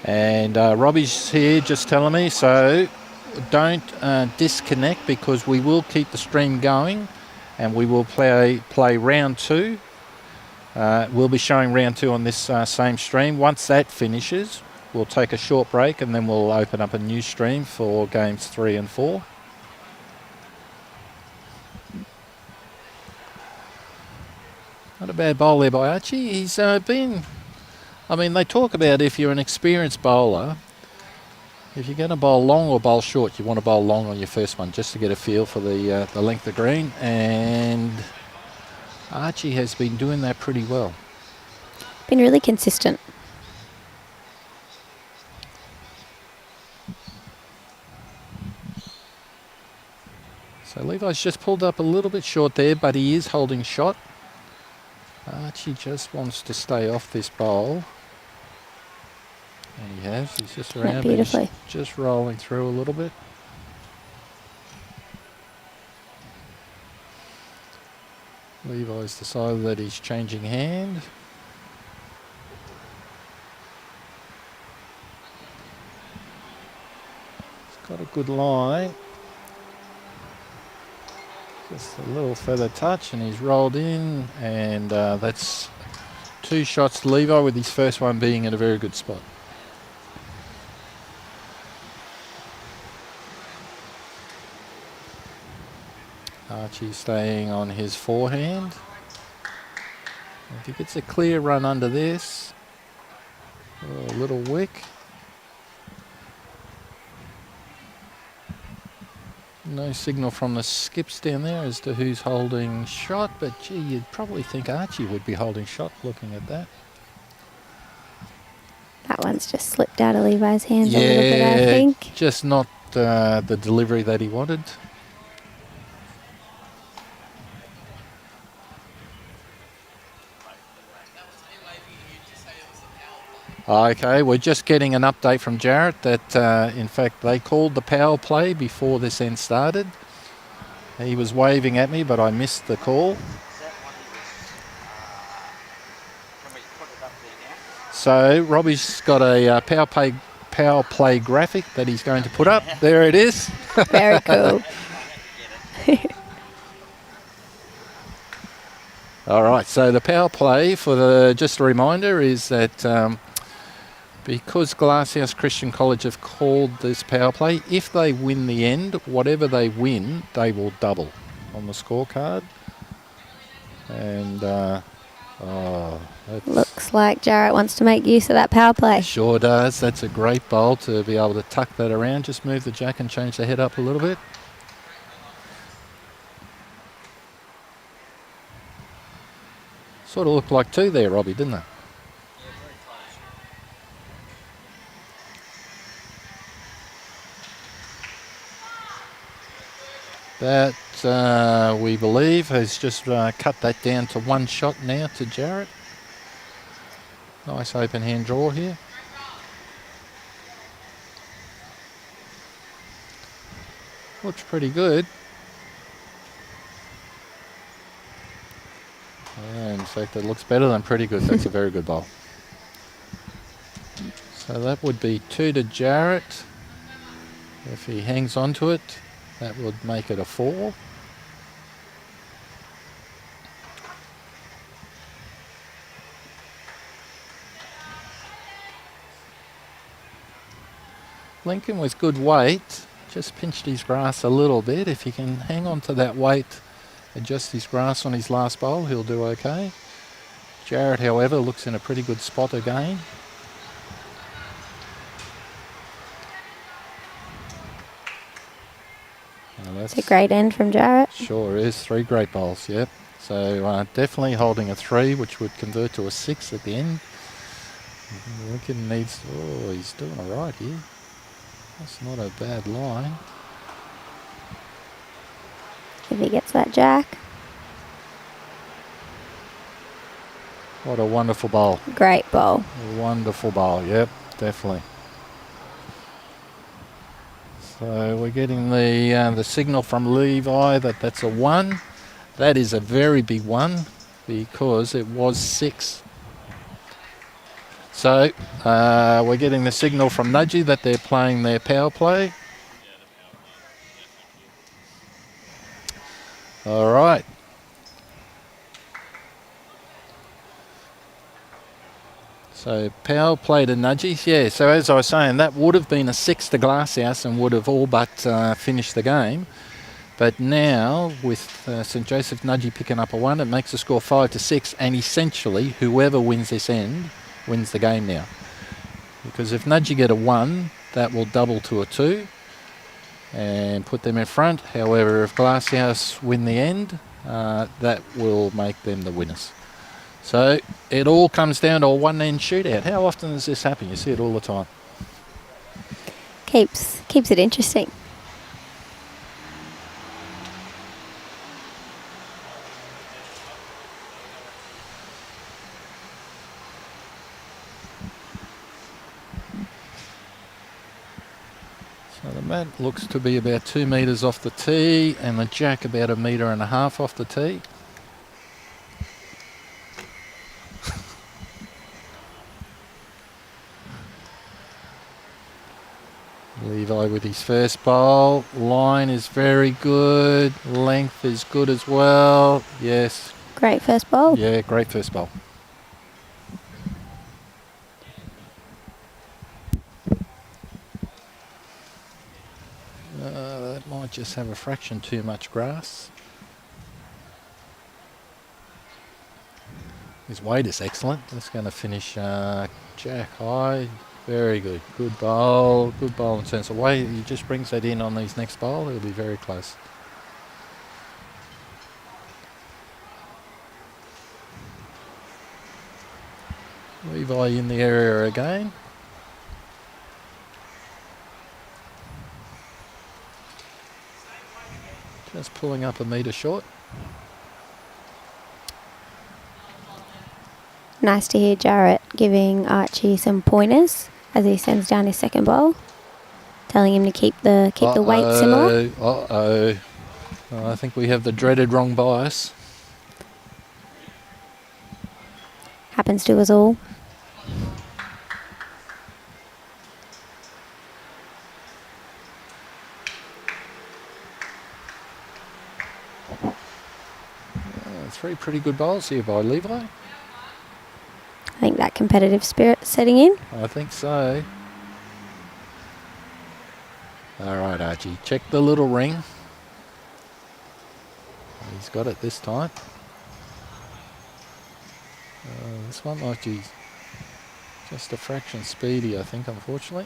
And Robbie's here just telling me, so don't disconnect, because we will keep the stream going and we will play round 2. We'll be showing round 2 on this same stream. Once that finishes, we'll take a short break and then we'll open up a new stream for games 3 and 4. Not a bad bowl there by Archie. He's been... I mean, they talk about if you're an experienced bowler, if you're going to bowl long or bowl short, you want to bowl long on your first one just to get a feel for the length of green. And Archie has been doing that pretty well. Been really consistent. So Levi's just pulled up a little bit short there, but he is holding shot. Archie just wants to stay off this bowl. And he He has. He's just Went around. beautifully. He's just rolling through a little bit. Levi's decided that he's changing hand. He's got a good line. Just a little feather touch and he's rolled in, and that's 2 shots to Levi, with his first one being in a very good spot. Archie staying on his forehand. If he gets a clear run under this, a little wick. No signal from the skips down there as to who's holding shot, but gee, you'd probably think Archie would be holding shot looking at that. That one's just slipped out of Levi's hands a little bit, I think. Just not the delivery that he wanted. Okay, we're just getting an update from Jarrett that, in fact, they called the power play before this end started. He was waving at me, but I missed the call. So Robbie's got a power play graphic that he's going to put up. There it is. Very cool. All right, so the power play, just a reminder, is that because Glasshouse Christian College have called this power play, if they win the end, whatever they win, they will double on the scorecard. And looks like Jarrett wants to make use of that power play. Sure does. That's a great bowl to be able to tuck that around. Just move the jack and change the head up a little bit. Sort of looked like 2 there, Robbie, didn't it? That, we believe, has just cut that down to 1 shot now to Jarrett. Nice open hand draw here. Looks pretty good. In fact, it looks better than pretty good. That's a very good bowl. So that would be 2 to Jarrett. If he hangs on to it, that would make it a 4. Lincoln with good weight, just pinched his grass a little bit. If he can hang on to that weight, adjust his grass on his last bowl, he'll do okay. Jarrett, however, looks in a pretty good spot again. It's a great end from Jarrett. Sure is. 3 great bowls, yep. So definitely holding a 3, which would convert to a 6 at the end. Lincoln needs... Oh, he's doing all right here. That's not a bad line. If he gets that jack. What a wonderful bowl. Great bowl. A wonderful bowl, yep, definitely. So we're getting the signal from Levi that that's a 1. That is a very big 1 because it was 6. So we're getting the signal from Nudgee that they're playing their power play. All right. So power play to Nudgee. Yeah, so as I was saying, that would have been a 6 to Glasshouse and would have all but finished the game. But now, with St Joseph Nudgee picking up a 1, it makes the score 5 to 6, and essentially whoever wins this end wins the game now. Because if Nudgee get a 1, that will double to a 2 and put them in front. However, if Glasshouse win the end, that will make them the winners. So it all comes down to a 1-end shootout. How often does this happen? You see it all the time. Keeps it interesting. So the mat looks to be about 2 metres off the tee and the jack about 1.5 metres off the tee. Levi with his first bowl. Line is very good. Length is good as well. Yes. Great first bowl. Yeah, great first bowl. That might just have a fraction too much grass. His weight is excellent. That's going to finish jack high. Very good. Good bowl. Good bowl in terms of weight. He just brings that in on his next bowl. He'll be very close. Levi in the area again. Just pulling up 1 metre short. Nice to hear Jarrett giving Archie some pointers as he sends down his second bowl, telling him to keep the weight similar. Uh-oh. I think we have the dreaded wrong bias. Happens to us all. Three pretty good bowls here by Levi. I think that competitive spirit setting in. I think so. All right, Archie, check the little ring. He's got it this time. This one might be just a fraction speedy, I think, unfortunately.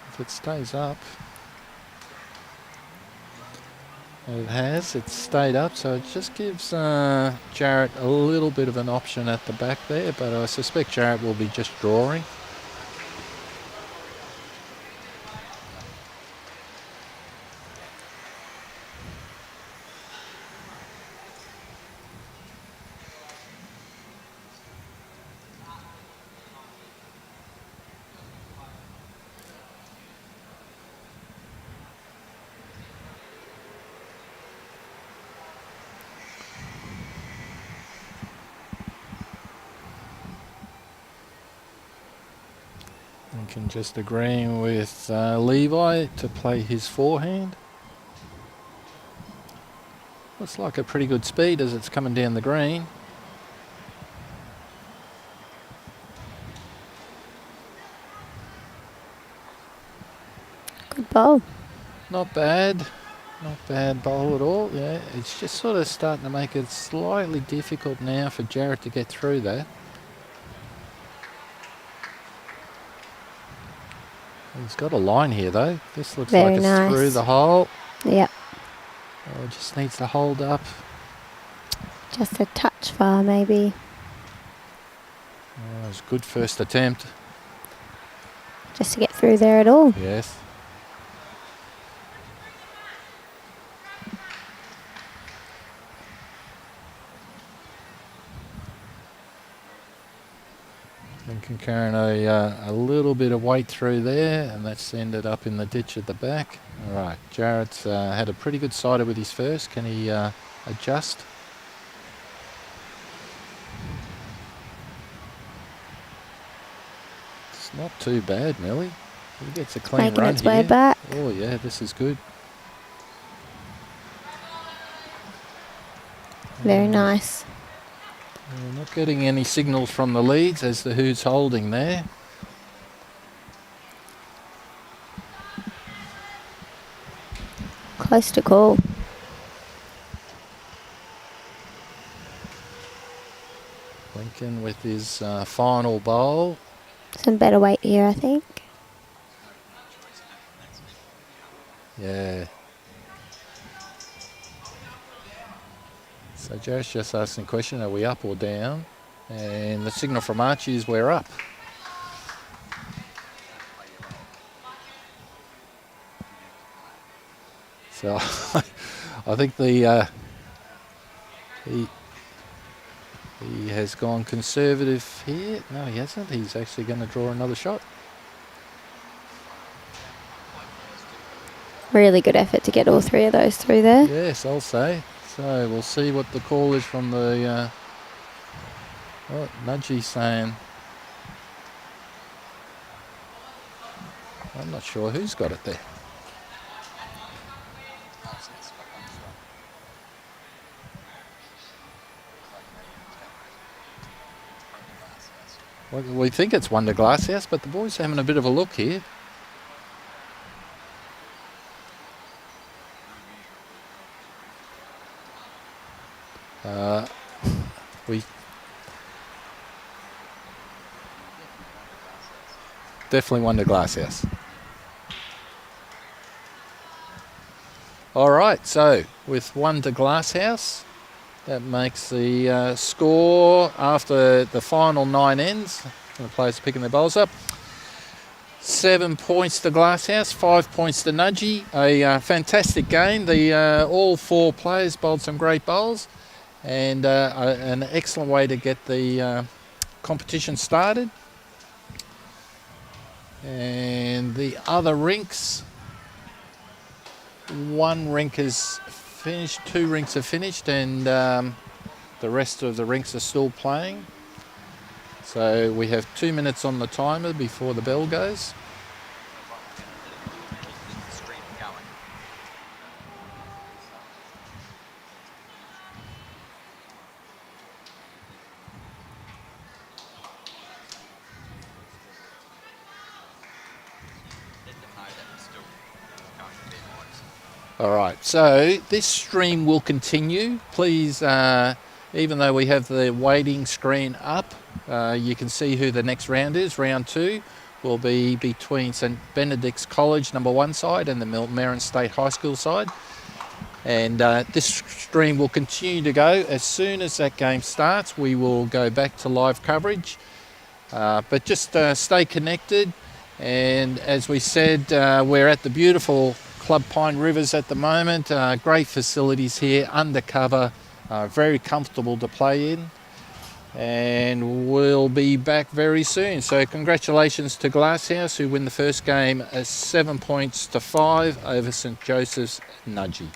If it stays up. It has, it's stayed up, so it just gives Jarrett a little bit of an option at the back there, but I suspect Jarrett will be just drawing. Can just agreeing with Levi to play his forehand. Looks like a pretty good speed as it's coming down the green. Good bowl. Not bad. Not bad bowl at all. Yeah, it's just sort of starting to make it slightly difficult now for Jarrett to get through that. He's got a line here though. This looks Very like it's nice. through the hole. Yep. Oh, just needs to hold up. Just a touch far maybe. Oh, it was a good first attempt. Just to get through there at all. Yes. Lincoln carrying a little bit of weight through there, and that's ended up in the ditch at the back. All right, Jarrett's had a pretty good sider with his first. Can he adjust? It's not too bad, Millie. He gets a clean Making run its here. way back. Oh yeah, this is good. Very nice. We're not getting any signals from the leads as to who's holding there. Close to call. Lincoln with his final bowl. Some better weight here, I think. Yeah. So Jarrett's just asking the question, are we up or down? And the signal from Archie is we're up. So I think the he has gone conservative here. No, he hasn't. He's actually going to draw another shot. Really good effort to get all three of those through there. Yes, I'll say. So we'll see what the call is from the... what Nudgee's saying. I'm not sure who's got it there. Well, we think it's Wonder Glasshouse, but the boys are having a bit of a look here. We definitely Wonder Glasshouse. All right, so with Wonder Glasshouse, that makes the score after the final 9 ends. The players are picking their bowls up. 7 points to Glasshouse, 5 points to Nudgee. A fantastic game. All 4 players bowled some great bowls, and an excellent way to get the competition started. And the other rinks, 1 rink is finished, 2 rinks are finished, and the rest of the rinks are still playing. So we have 2 minutes on the timer before the bell goes. All right, so this stream will continue. Please, even though we have the waiting screen up, you can see who the next round is. Round 2 will be between St Benedict's College number 1 side and the Millmerran State High School side. And this stream will continue to go. As soon as that game starts, we will go back to live coverage. But just stay connected. And as we said, we're at the beautiful Club Pine Rivers at the moment. Great facilities here, undercover, very comfortable to play in. And we'll be back very soon. So congratulations to Glasshouse, who win the first game as 7 points to 5 over St Joseph's Nudgee.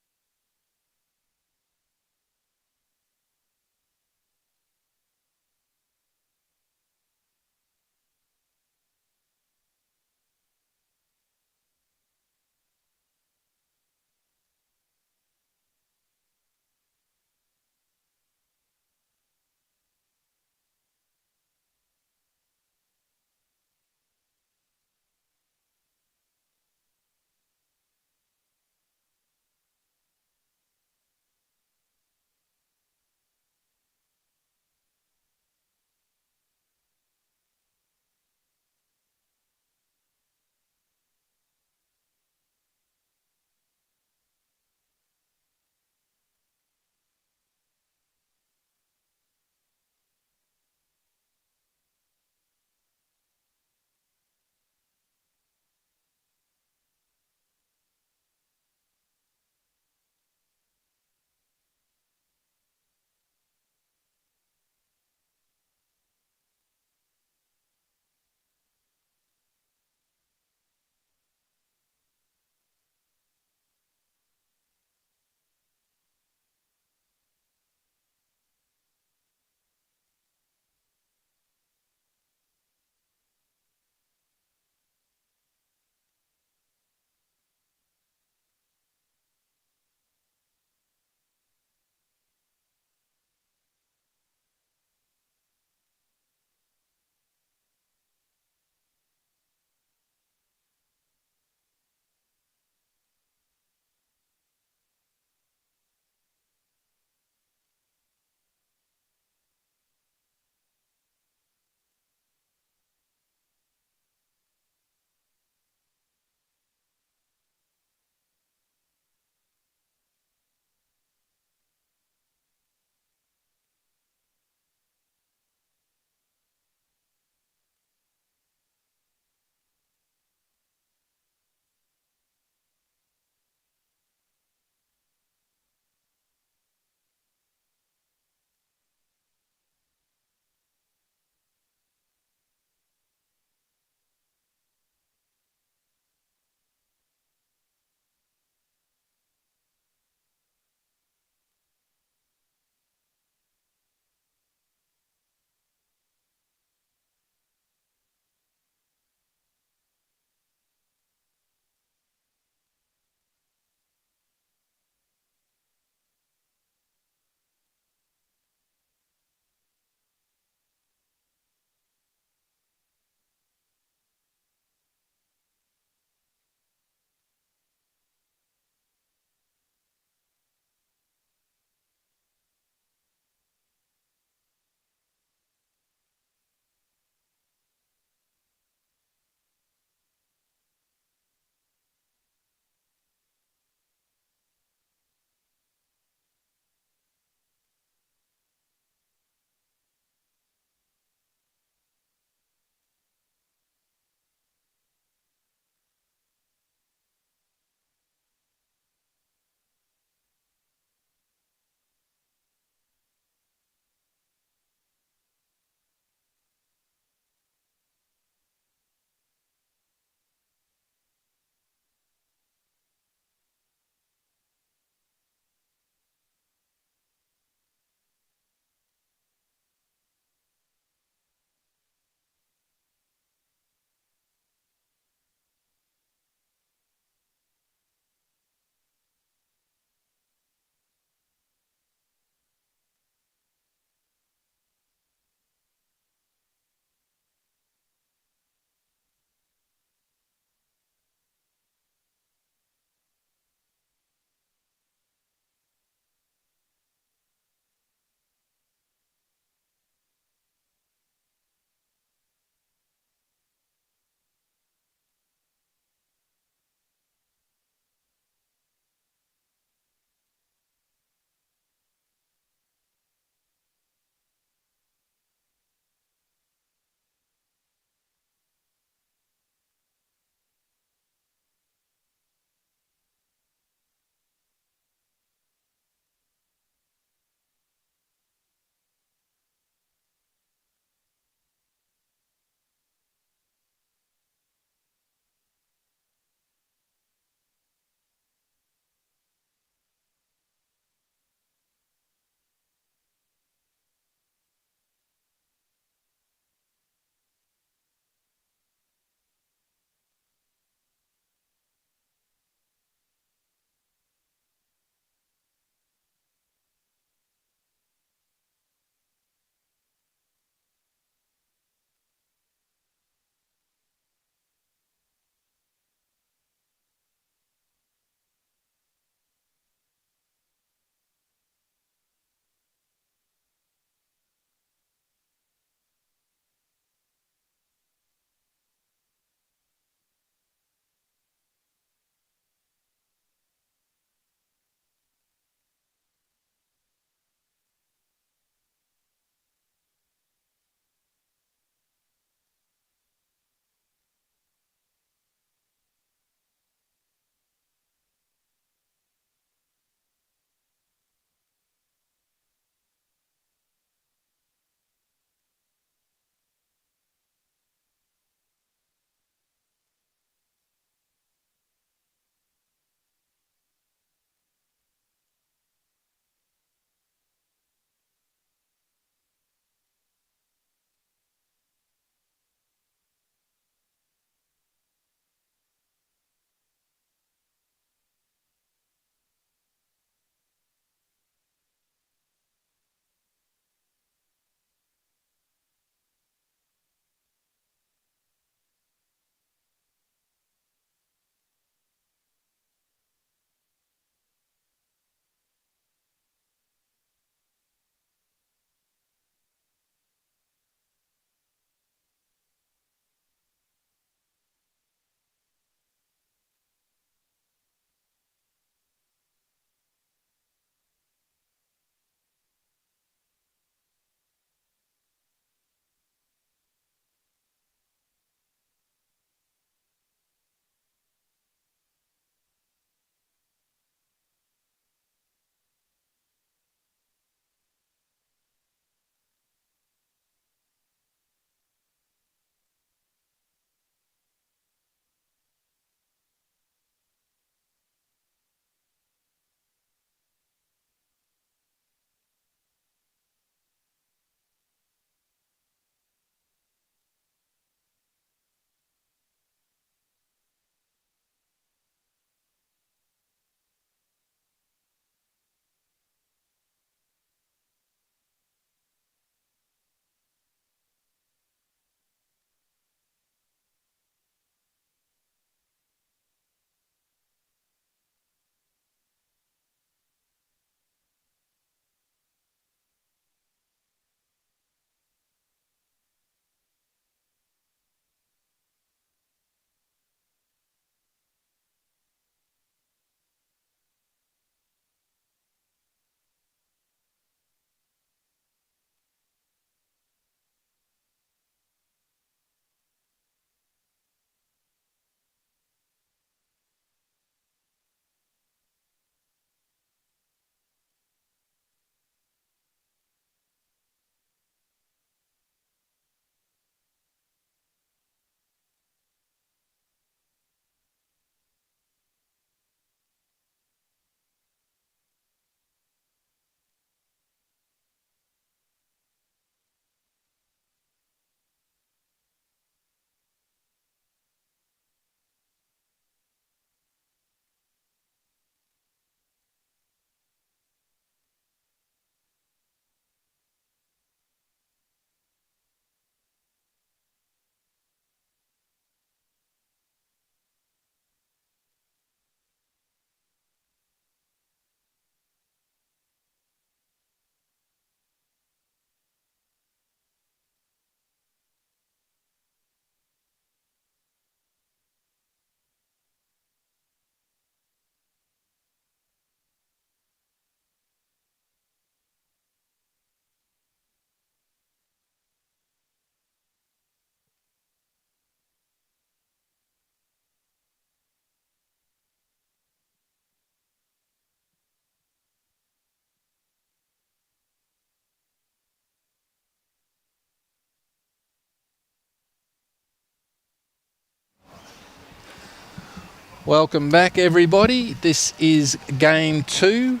Welcome back, everybody. This is game 2,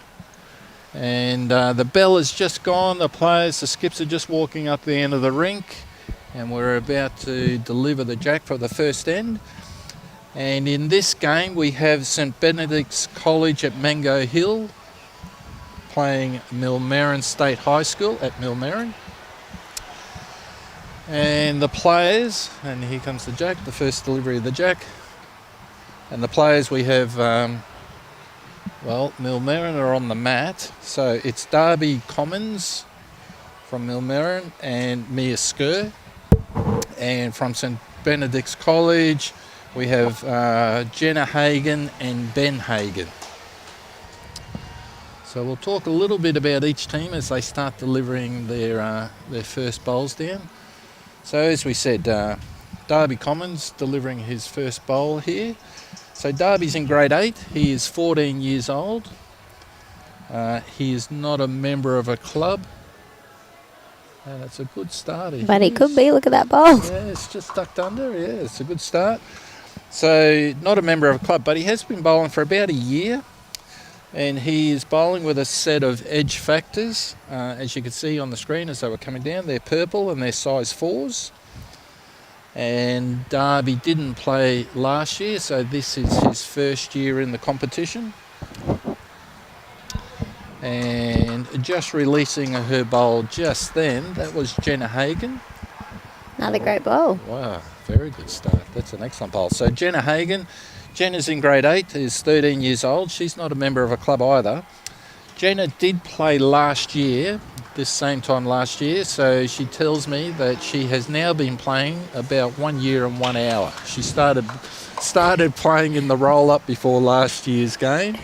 and the bell has just gone. The skips are just walking up the end of the rink, and we're about to deliver the jack for the first end. And in this game, we have St Benedict's College at Mango Hill playing Millmerran State High School at Millmerran. And the players, and here comes the jack, the first delivery of the jack. And the players we have, Millmerran are on the mat. So it's Darby Commens from Millmerran and Mia Scurr. And from St Benedict's College, we have Jenna Hagan and Ben Hagan. So we'll talk a little bit about each team as they start delivering their first bowls down. So as we said, Darby Commens delivering his first bowl here. So Darby's in grade 8, he is 14 years old. He is not a member of a club. And it's a good start. But he could be, look at that bowl. Yeah, it's just tucked under, yeah, it's a good start. So not a member of a club, but he has been bowling for about a year. And he is bowling with a set of edge factors. As you can see on the screen as they were coming down, they're purple and they're size 4s. And Darby didn't play last year, so this is his first year in the competition. And just releasing her bowl just then, that was Jenna Hagan. Another great bowl. Wow, very good start. That's an excellent bowl. So Jenna Hagan, Jenna's in grade 8, is 13 years old. She's not a member of a club either. Jenna did play last year, this same time last year, so she tells me that she has now been playing about 1 year and 1 hour. She started playing in the roll-up before last year's game,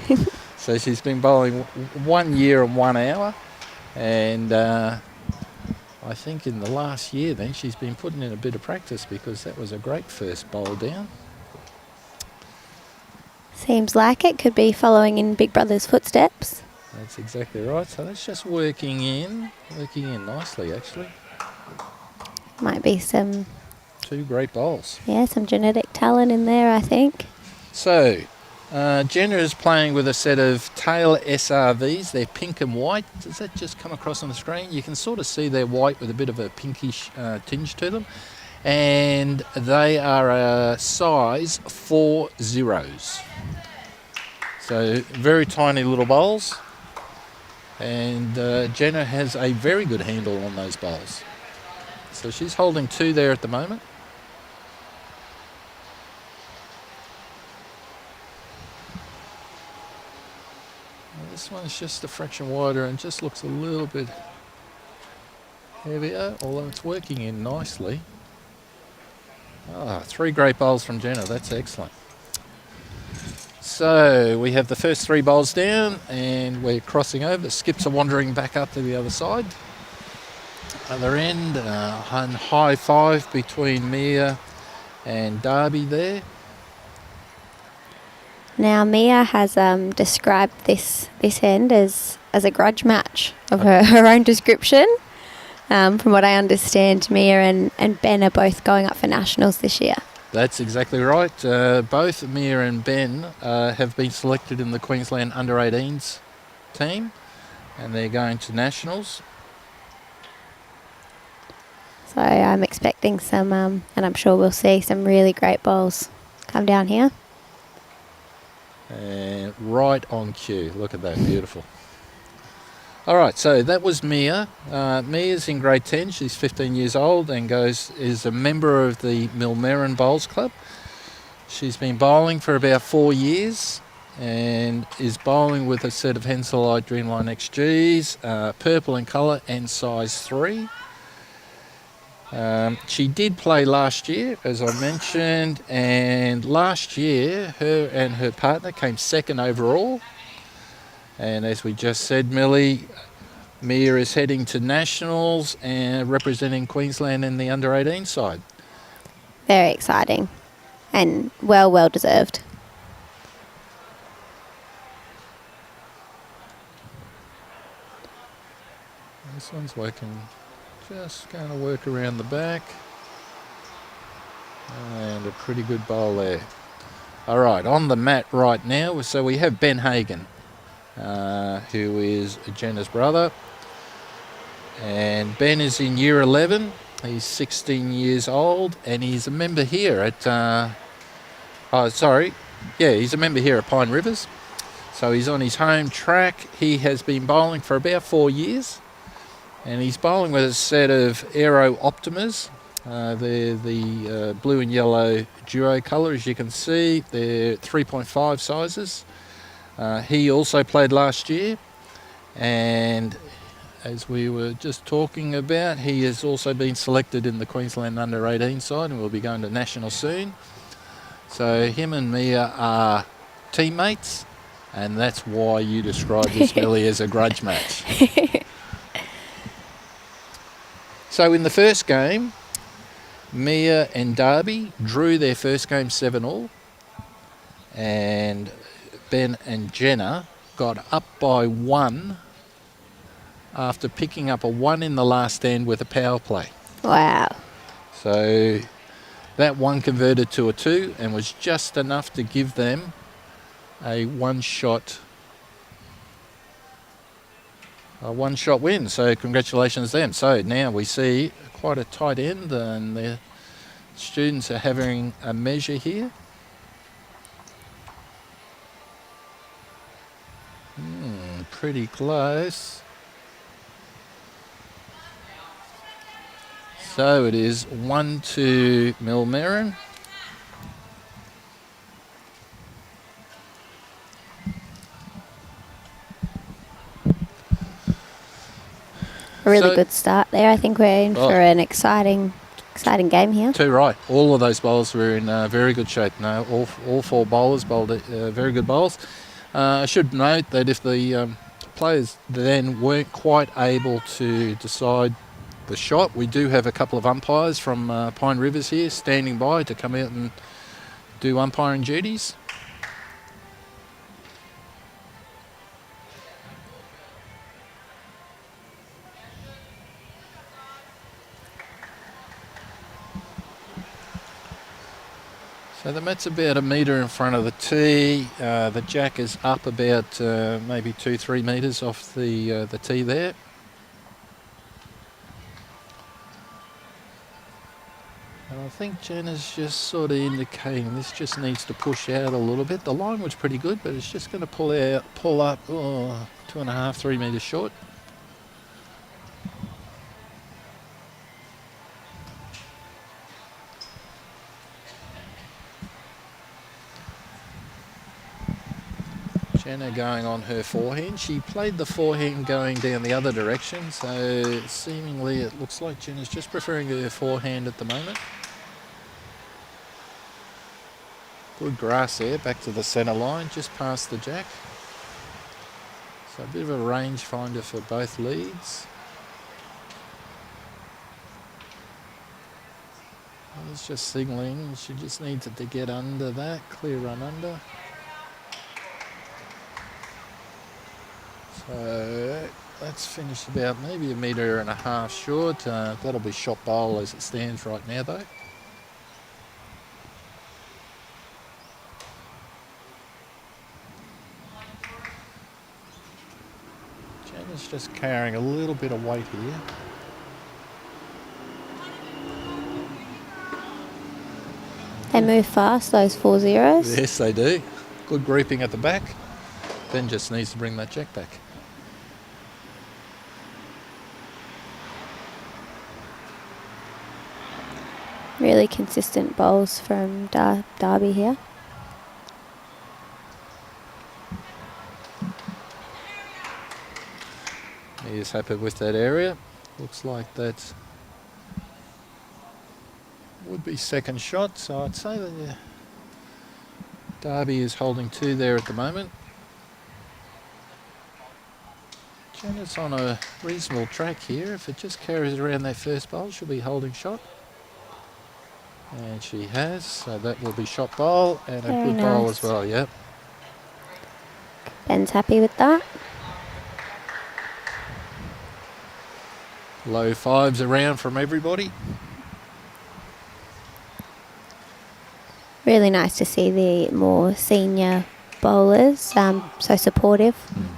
so she's been bowling 1 year and 1 hour, and I think in the last year then she's been putting in a bit of practice because that was a great first bowl down. Seems like it could be following in Big Brother's footsteps. That's exactly right. So that's just working in nicely, actually. Might be some... 2 great bowls. Yeah, some genetic talent in there, I think. So, Jenna is playing with a set of tail SRVs. They're pink and white. Does that just come across on the screen? You can sort of see they're white with a bit of a pinkish tinge to them. And they are a size 4 zeros. So, very tiny little bowls. And Jenna has a very good handle on those bowls. So she's holding 2 there at the moment. Now this one's just a fraction wider and just looks a little bit heavier, although it's working in nicely. 3 great bowls from Jenna, that's excellent. So we have the first 3 bowls down and we're crossing over. The skips are wandering back up to the other side. Other end, and high 5 between Mia and Darby there. Now Mia has described this end as a grudge match of her own description. From what I understand, Mia and Ben are both going up for nationals this year. That's exactly right. Both Mia and Ben have been selected in the Queensland Under-18s team, and they're going to nationals. So I'm expecting some, and I'm sure we'll see some really great bowls come down here. And right on cue. Look at that, beautiful. All right, so that was Mia. Mia's in grade 10. She's 15 years old and is a member of the Millmerran Bowls Club. She's been bowling for about 4 years and is bowling with a set of Henselite Dreamline XGs, purple in colour and size 3. She did play last year, as I mentioned, and last year her and her partner came 2nd overall. And as we just said, Mia is heading to nationals and representing Queensland in the under-18 side. Very exciting and well deserved. This one's working, just going to work around the back. And a pretty good bowl there. All right, on the mat right now, so we have Ben Hagan, who is Jenna's brother. And Ben is in year 11. He's 16 years old, and he's a member here at, he's a member here at Pine Rivers. So he's on his home track. He has been bowling for about 4 years, and he's bowling with a set of Aero Optimas. They're the blue and yellow duo colour, as you can see. They're 3.5 sizes. He also played last year, and as we were just talking about, he has also been selected in the Queensland under-18 side and will be going to national soon. So him and Mia are teammates, and that's why you described this really as a grudge match. So in the first game, Mia and Darby drew their first game 7-all, and Ben and Jenna got up by 1 after picking up a 1 in the last end with a power play. Wow. So that 1 converted to a 2 and was just enough to give them a one-shot win. So congratulations to them. So now we see quite a tight end, and the students are having a measure here. Pretty close. So it is 1 to Millmerran. A really good start there. I think we're in for an exciting game here. Too right. All of those bowlers were in very good shape. No, all 4 bowlers bowled very good bowls. I should note that if the players then weren't quite able to decide the shot, we do have a couple of umpires from Pine Rivers here standing by to come out and do umpiring duties. So the mat's about 1 metre in front of the tee. The jack is up about maybe 2-3 metres off the tee there. And I think Jenna's just sort of indicating this just needs to push out a little bit. The line was pretty good, but it's just going to pull up 2.5, 3 metres short. Jenna going on her forehand. She played the forehand going down the other direction, so seemingly it looks like Jenna's just preferring her forehand at the moment. Good grass there, back to the centre line, just past the jack. So a bit of a range finder for both leads. It's just signalling, she just needs it to get under that, clear run under. So that's finished about maybe 1.5 metres short. That'll be shot bowl as it stands right now though. Jenna's just carrying a little bit of weight here. They move fast, those 4 zeros. Yes, they do. Good grouping at the back. Ben just needs to bring that jack back. Really consistent bowls from Darby here. He is happy with that area. Looks like that would be second shot, so I'd say that Darby is holding 2 there at the moment. Jenna's on a reasonable track here. If it just carries around that first bowl, she'll be holding shot. And she has, so that will be shot bowl and Very a good nice. bowl as well, yep. Ben's happy with that. Low 5s around from everybody. really nice to see the more senior bowlers so supportive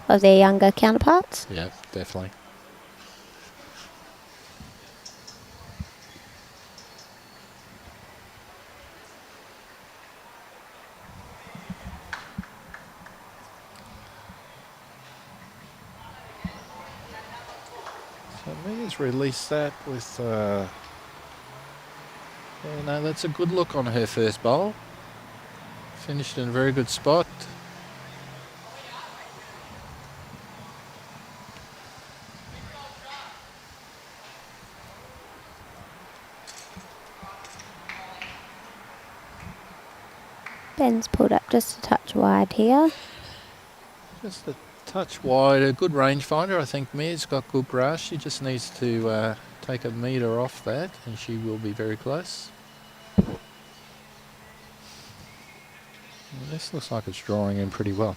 of their younger counterparts. Yeah, definitely. So Mia's released that with, yeah, no, that's a good look on her first bowl. Finished in a very good spot. Ben's pulled up just a touch wide here. Just a touch wide, a good rangefinder. I think Mia's got good grass. She just needs to take a metre off that and she will be very close. This looks like it's drawing in pretty well.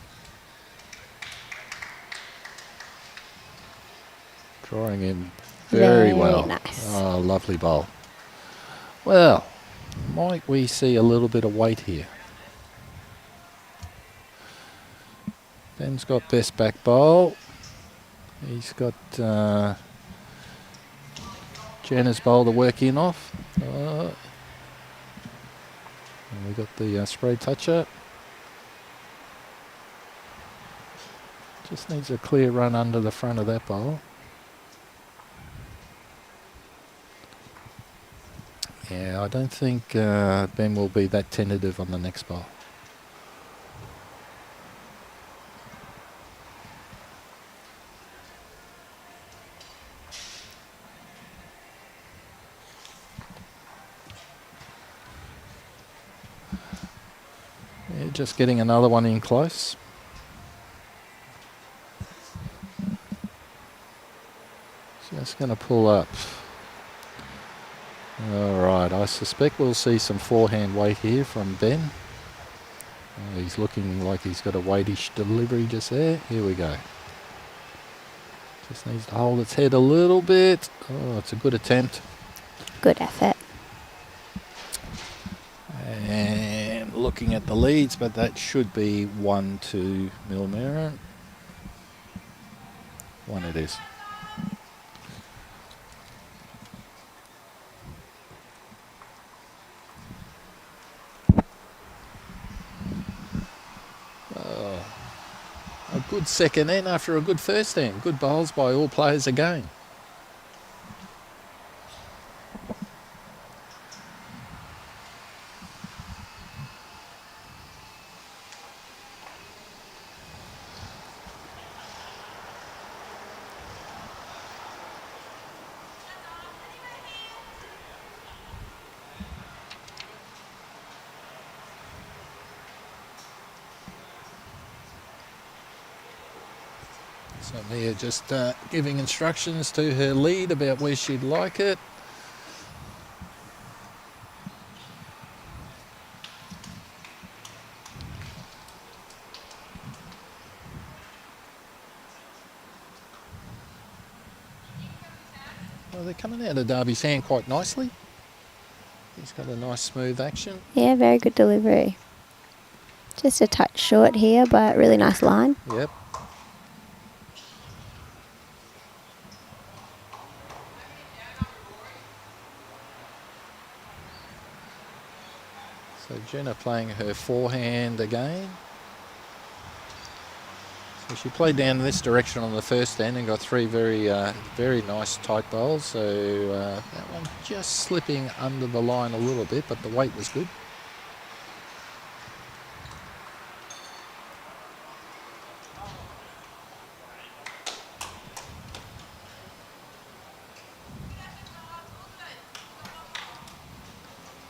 Drawing in very well. Nice. Oh, lovely bowl. Well, might we see a little bit of weight here? Ben's got best back bowl. He's got Jenna's bowl to work in off. And we got the spray toucher. Just needs a clear run under the front of that bowl. Yeah, I don't think Ben will be that tentative on the next bowl. Yeah, just getting another one in close. Just going to pull up. All right, I suspect we'll see some forehand weight here from Ben. He's looking like he's got a weightish delivery just there. Here we go. Just needs to hold its head a little bit. Oh, it's a good attempt. Good effort. And looking at the leads, but that should be 1-2 Millmerran. 1 it is. A good second end after a good first end. Good bowls by all players again. So Mia just giving instructions to her lead about where she'd like it. Well, they're coming out of Darby's hand quite nicely. He's got a nice smooth action. Yeah, very good delivery. Just a touch short here, but really nice line. Yep. So Jenna playing her forehand again. So she played down this direction on the first end and got 3 very nice tight bowls. So that one just slipping under the line a little bit, but the weight was good.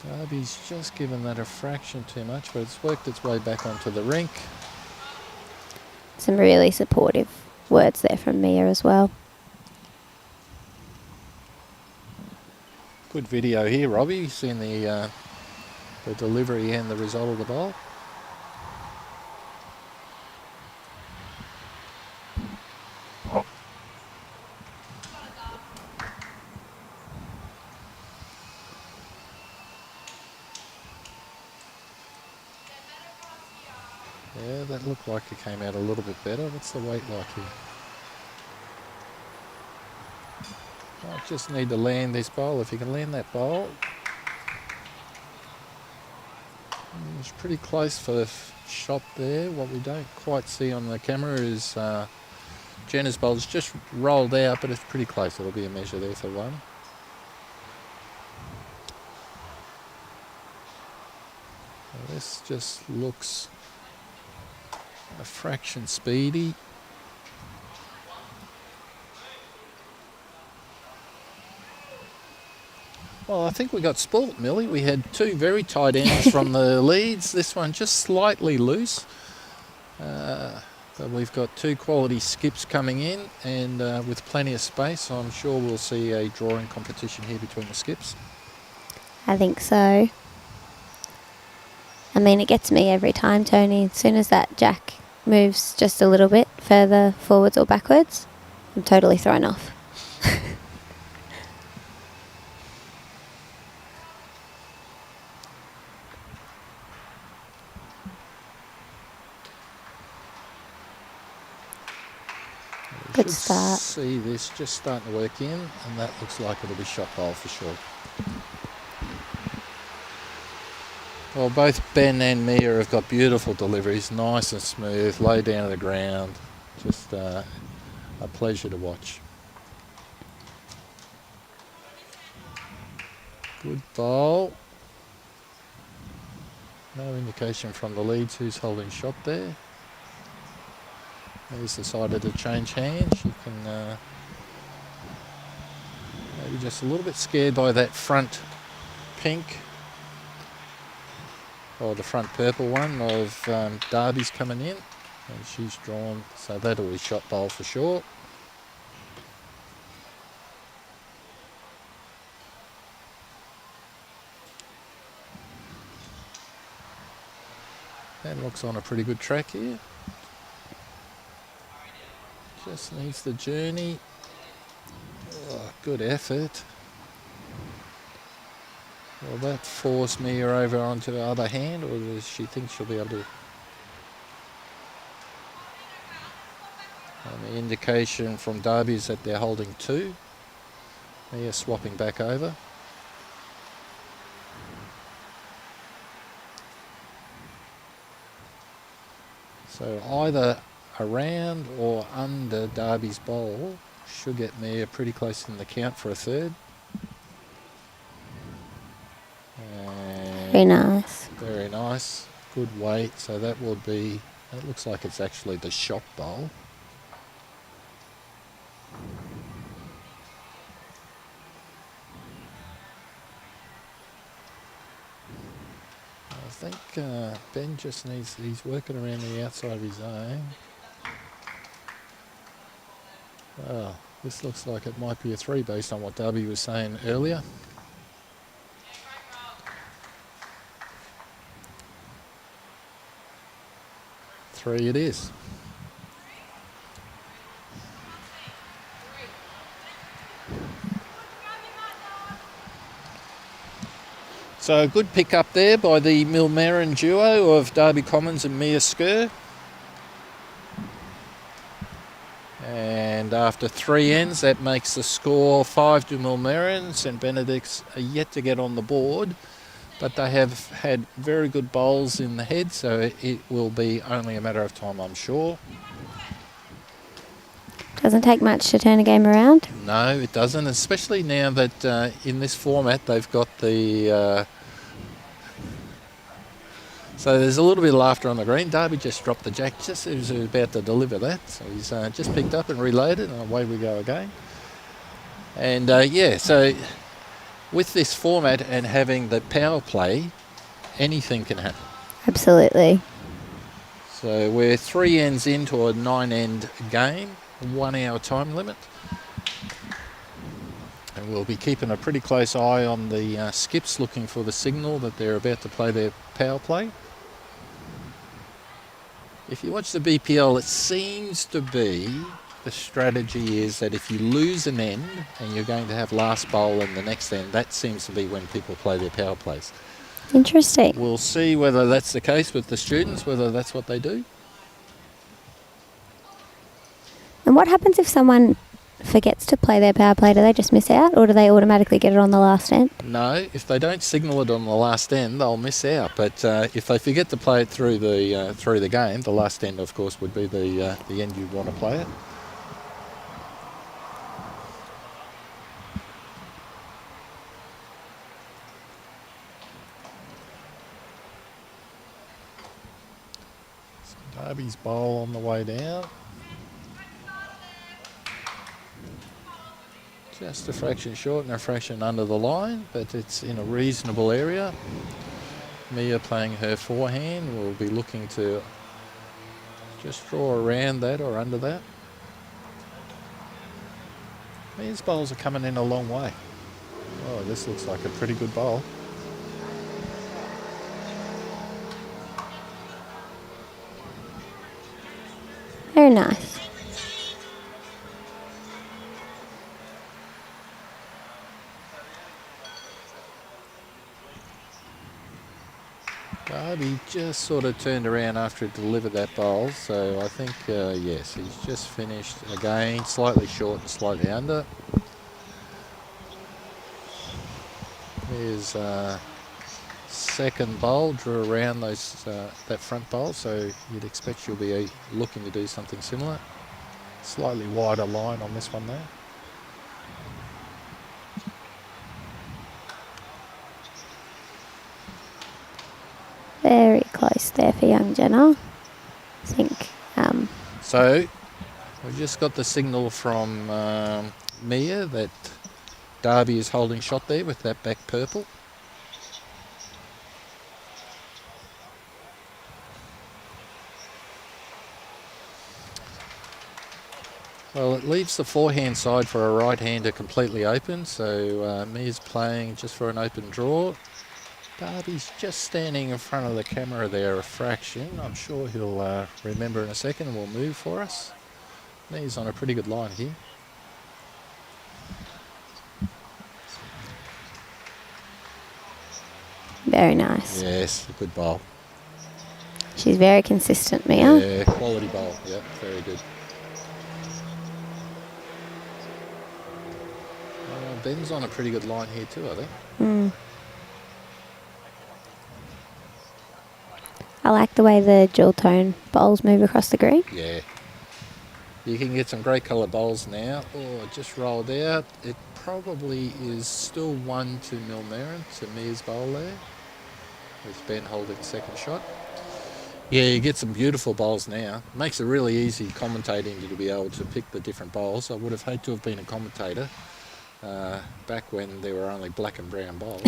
Darby's just given that a fraction too much, but it's worked its way back onto the rink. Some really supportive words there from Mia as well. Good video here, Robbie. Seeing the delivery and the result of the bowl. Yeah, that looked like it came out a little bit better. What's the weight like here? I just need to land this bowl. If you can land that bowl. It's pretty close for the shot there. What we don't quite see on the camera is Jenna's bowl's just rolled out, but it's pretty close. It'll be a measure there for one. Well, this just looks a fraction speedy. Well, I think we got spoilt, Millie. We had two very tight ends from the leads. This one just slightly loose. But we've got two quality skips coming in, and with plenty of space, so I'm sure we'll see a drawing competition here between the skips. I think so. I mean, it gets me every time, Tony. As soon as that jack moves just a little bit further forwards or backwards, I'm totally thrown off. Good start. See this just starting to work in, and that looks like it'll be shot bowl for sure. Well, both Ben and Mia have got beautiful deliveries, nice and smooth, low down to the ground. Just a pleasure to watch. Good bowl. No indication from the leads who's holding shot there. He's decided to change hands. You can maybe just a little bit scared by that front pink, or the front purple one of Darby's coming in, and she's drawn, so that'll be shot bowl for sure. That looks on a pretty good track here. Just needs the journey. Oh, good effort. Will that force Mia over onto the other hand, or does she think she'll be able to? And the indication from Darby is that they're holding two. Mia swapping back over. So either around or under Darby's bowl should get Mia pretty close in the count for a third. And Very nice. Very nice. Good weight. So that will be, that looks like it's actually the shot bowl. I think Ben just needs, he's working around the outside of his zone. Well, this looks like it might be a three based on what Darby was saying earlier. Three it is. So a good pick up there by the Millmerran duo of Darby Commens and Mia Scurr. And after three ends, that makes the score 5 to Millmerran. St Benedict's are yet to get on the board, but they have had very good bowls in the head, so it will be only a matter of time, I'm sure. Doesn't take much to turn a game around. No, it doesn't, especially now that in this format they've got the... So there's a little bit of laughter on the green. Darby just dropped the jack just as he was about to deliver that. So he's just picked up and reloaded, and away we go again. And yeah, so with this format and having the power play, anything can happen. Absolutely. So we're 3 ends into a 9-end game, 1 hour time limit. And we'll be keeping a pretty close eye on the skips, looking for the signal that they're about to play their power play. If you watch the BPL, it seems to be the strategy is that if you lose an end and you're going to have last bowl in the next end, that seems to be when people play their power plays. Interesting. We'll see whether that's the case with the students, whether that's what they do. And what happens if someone forgets to play their power play? Do they just miss out, or do they automatically get it on the last end? No, if they don't signal it on the last end, they'll miss out. But if they forget to play it through the game, the last end, of course, would be the end you'd want to play it. So Darby's bowl on the way down. Just a fraction short and a fraction under the line, but it's in a reasonable area. Mia playing her forehand will be looking to just draw around that or under that. Mia's bowls are coming in a long way. Oh, this looks like a pretty good bowl. Very nice. Darby just sort of turned around after he delivered that bowl, so I think, yes, he's just finished again, slightly short and slightly under. Here's second bowl, drew around those that front bowl, so you'd expect she'll be looking to do something similar. Slightly wider line on this one there. Very close there for young Jenna. I think. So we've just got the signal from Mia that Darby is holding shot there with that back purple. Well, it leaves the forehand side for a right-hander completely open, so Mia's playing just for an open draw. Darby's just standing in front of the camera there a fraction. I'm sure he'll remember in a second and will move for us. Mia's on a pretty good line here. Very nice. Yes, a good bowl. She's very consistent, Mia. Yeah, quality bowl. Yep, very good. Ben's on a pretty good line here too, I think. Mm. I like the way the dual tone bowls move across the green. Yeah. You can get some great colour bowls now. Oh, it just rolled out. It probably is still 1 to Millmerran, to Mia's bowl there. With Ben holding second shot. Yeah, you get some beautiful bowls now. Makes it really easy commentating to be able to pick the different bowls. I would have hoped to have been a commentator back when there were only black and brown bowls.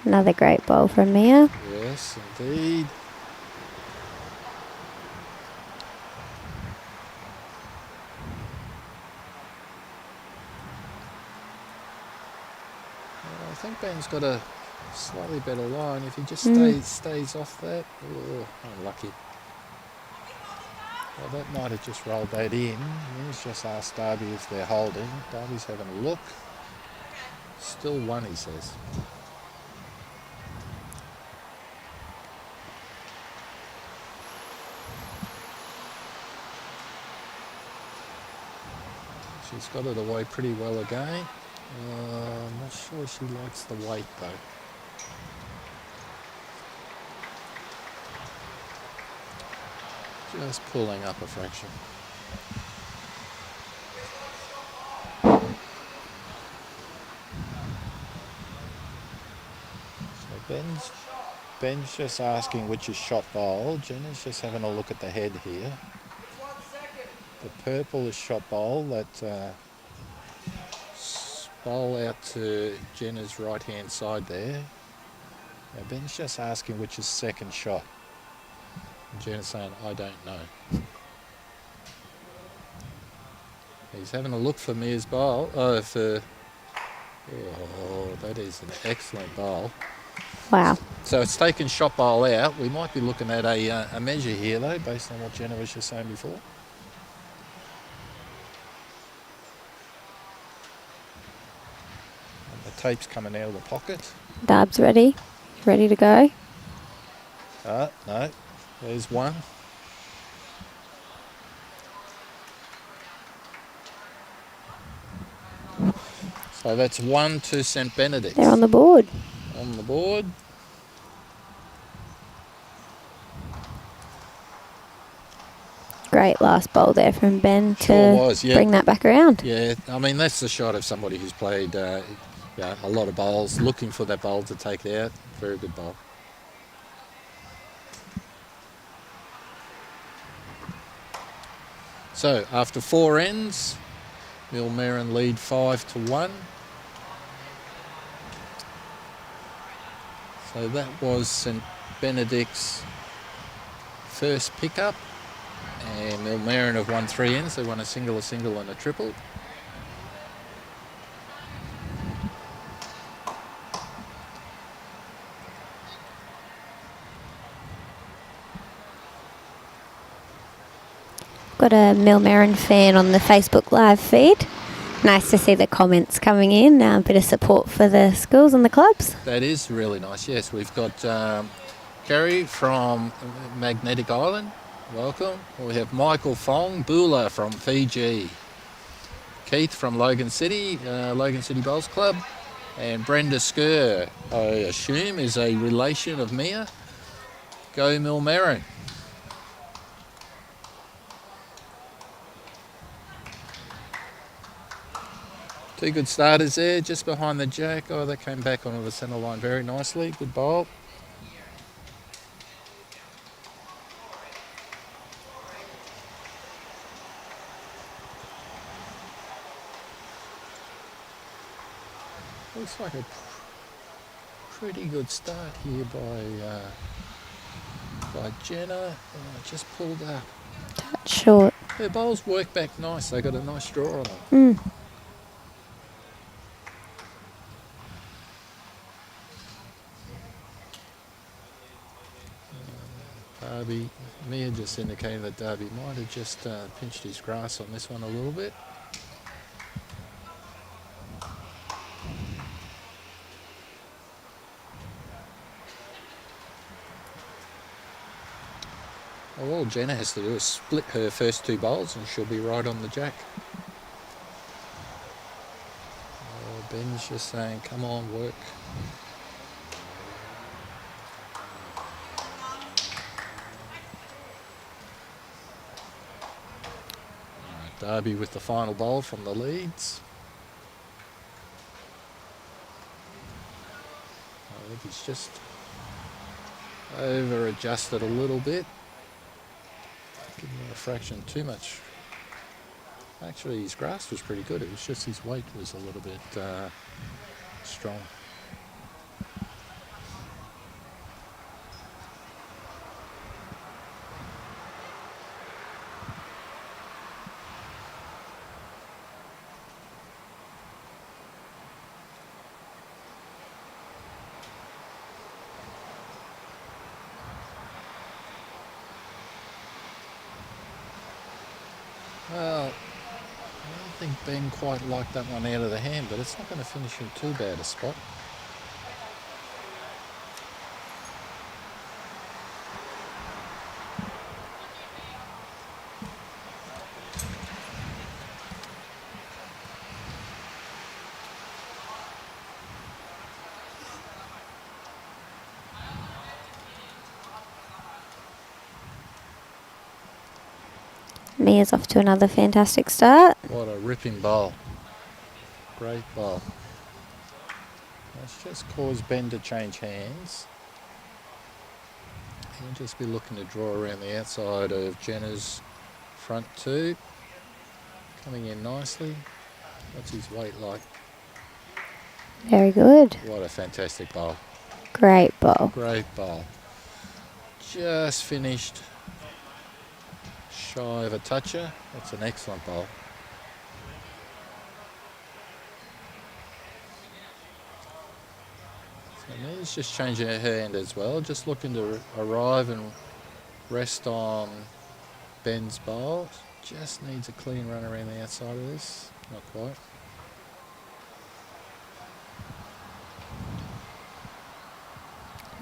Another great bowl from Mia. Yes, indeed. I think Ben's got a slightly better line. If he just stays off that, oh, unlucky. Well, that might have just rolled that in. He's just asked Darby if they're holding. Darby's having a look. Still 1, he says. She's got it away pretty well again. I'm not sure she likes the weight though. Just pulling up a fraction. So Ben's just asking which is shot bowl. Jenna's just having a look at the head here. The purple is shot bowl, that bowl out to Jenna's right hand side there. Now Ben's just asking which is second shot. And Jenna's saying, I don't know. He's having a look for Mia's bowl. Oh, that is an excellent bowl. Wow. So it's taken shot bowl out. We might be looking at a measure here though, based on what Jenna was just saying before. tape's coming out of the pocket. Darb's ready. Ready to go. No, there's one. So that's 1 to St. Benedict. They're on the board. On the board. Great last bowl there from Ben Sure to was, yeah. bring that back around. Yeah, I mean, that's the shot of somebody who's played a lot of bowls, looking for that bowl to take it out. Very good bowl. So, after 4 ends, Millmerran lead 5-1. So that was St. Benedict's first pickup. And Millmerran have won 3 ends. They won a single, and a triple. Got a Millmerran fan on the Facebook live feed. Nice to see the comments coming in. A bit of support for the schools and the clubs. That is really nice. Yes, we've got Kerry from Magnetic Island. Welcome. We have Michael Fong Bula from Fiji. Keith from Logan City Bowls Club. And Brenda Scurr, I assume, is a relation of Mia. Go Millmerran. Two good starters there, just behind the jack. Oh, they came back onto the centre line very nicely. Good bowl. Looks like a pretty good start here by Jenna. Just pulled up. Touch short. Their bowls work back nice. They got a nice draw on them. Darby, Mia just indicated that Darby might have just pinched his grass on this one a little bit. Well, all Jenna has to do is split her first 2 bowls and she'll be right on the jack. Oh, Ben's just saying, come on, work. Darby with the final bowl from the leads. I think he's just over-adjusted a little bit. Giving him a fraction too much. Actually, his grasp was pretty good. It was just his weight was a little bit strong. Well, I don't think Ben quite liked that one out of the hand, but it's not going to finish in too bad a spot. Mia's off to another fantastic start. What a ripping bowl. Great bowl. Let's just cause Ben to change hands. He'll just be looking to draw around the outside of Jenna's front 2. Coming in nicely. What's his weight like? Very good. What a fantastic bowl. Great bowl. Great bowl. Just finished shy of a toucher. That's an excellent bowl. So Mia's just changing her hand as well, just looking to arrive and rest on Ben's bowl. Just needs a clean run around the outside of this. Not quite.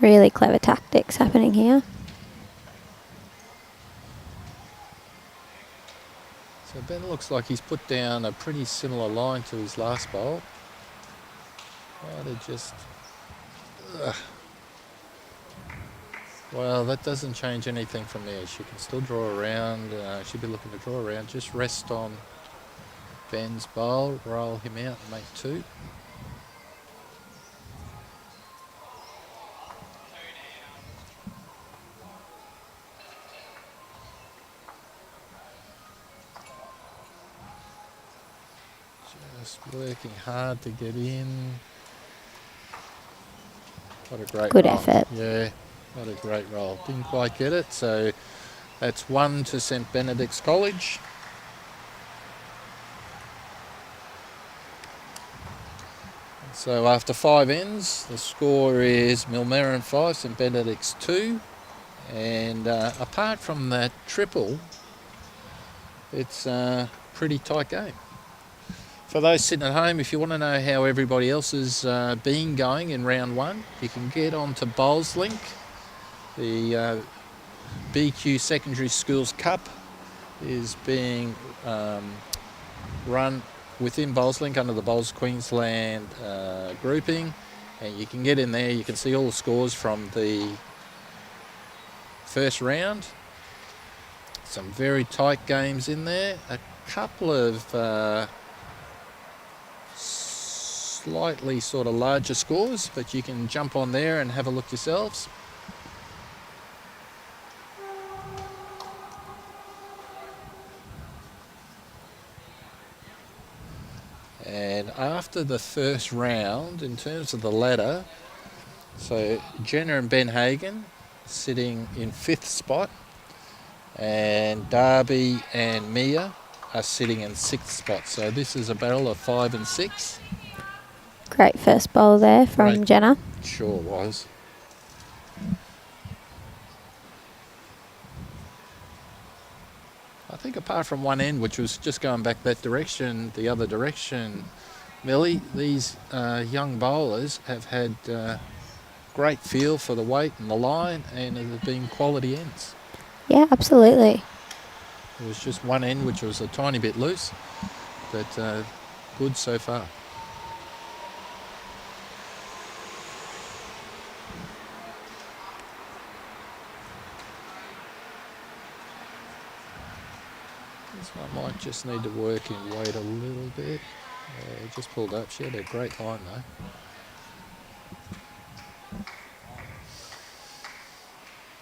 Really clever tactics happening here. So Ben looks like he's put down a pretty similar line to his last bowl. Oh, they just... Ugh. Well, that doesn't change anything from there. She can still draw around. She'll be looking to draw around. Just rest on Ben's bowl, roll him out and make 2. Just working hard to get in. What a great Good roll. effort. Yeah, what a great roll. Didn't quite get it, so that's 1 to St Benedict's College. So after 5 ends, the score is Millmerran 5, St Benedict's 2. And apart from that triple, it's a pretty tight game. For those sitting at home, if you want to know how everybody else has been going in round 1, you can get onto BowlsLink. The BQ Secondary Schools Cup is being run within BowlsLink under the Bowls Queensland grouping, and you can get in there. You can see all the scores from the first round. Some very tight games in there. A couple of slightly sort of larger scores, but you can jump on there and have a look yourselves. And after the first round, in terms of the ladder, so Jenna and Ben Hagan sitting in 5th spot, and Darby and Mia are sitting in 6th spot. So this is a battle of 5 and 6. Great first bowl there from Great. Jenna. Sure was. I think apart from one end, which was just going back that direction, the other direction, Millie, these young bowlers have had great feel for the weight and the line, and it have been quality ends. Yeah, absolutely. It was just one end which was a tiny bit loose, but good so far. This one might just need to work in weight a little bit. Just pulled up. She had a great line though.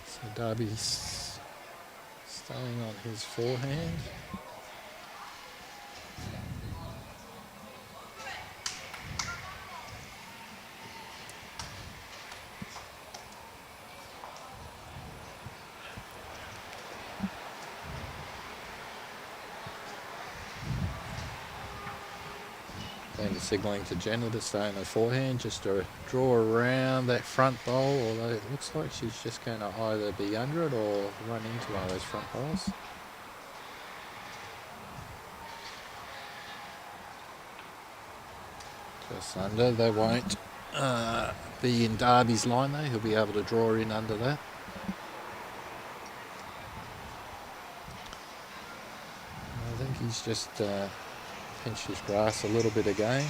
So Darby's staying on his forehand. And signalling to Jenna to stay on her forehand, just to draw around that front bowl, although it looks like she's just going to either be under it or run into one of those front bowls. Just under. They won't be in Darby's line though. He'll be able to draw in under that. I think he's just pinched his grass a little bit again.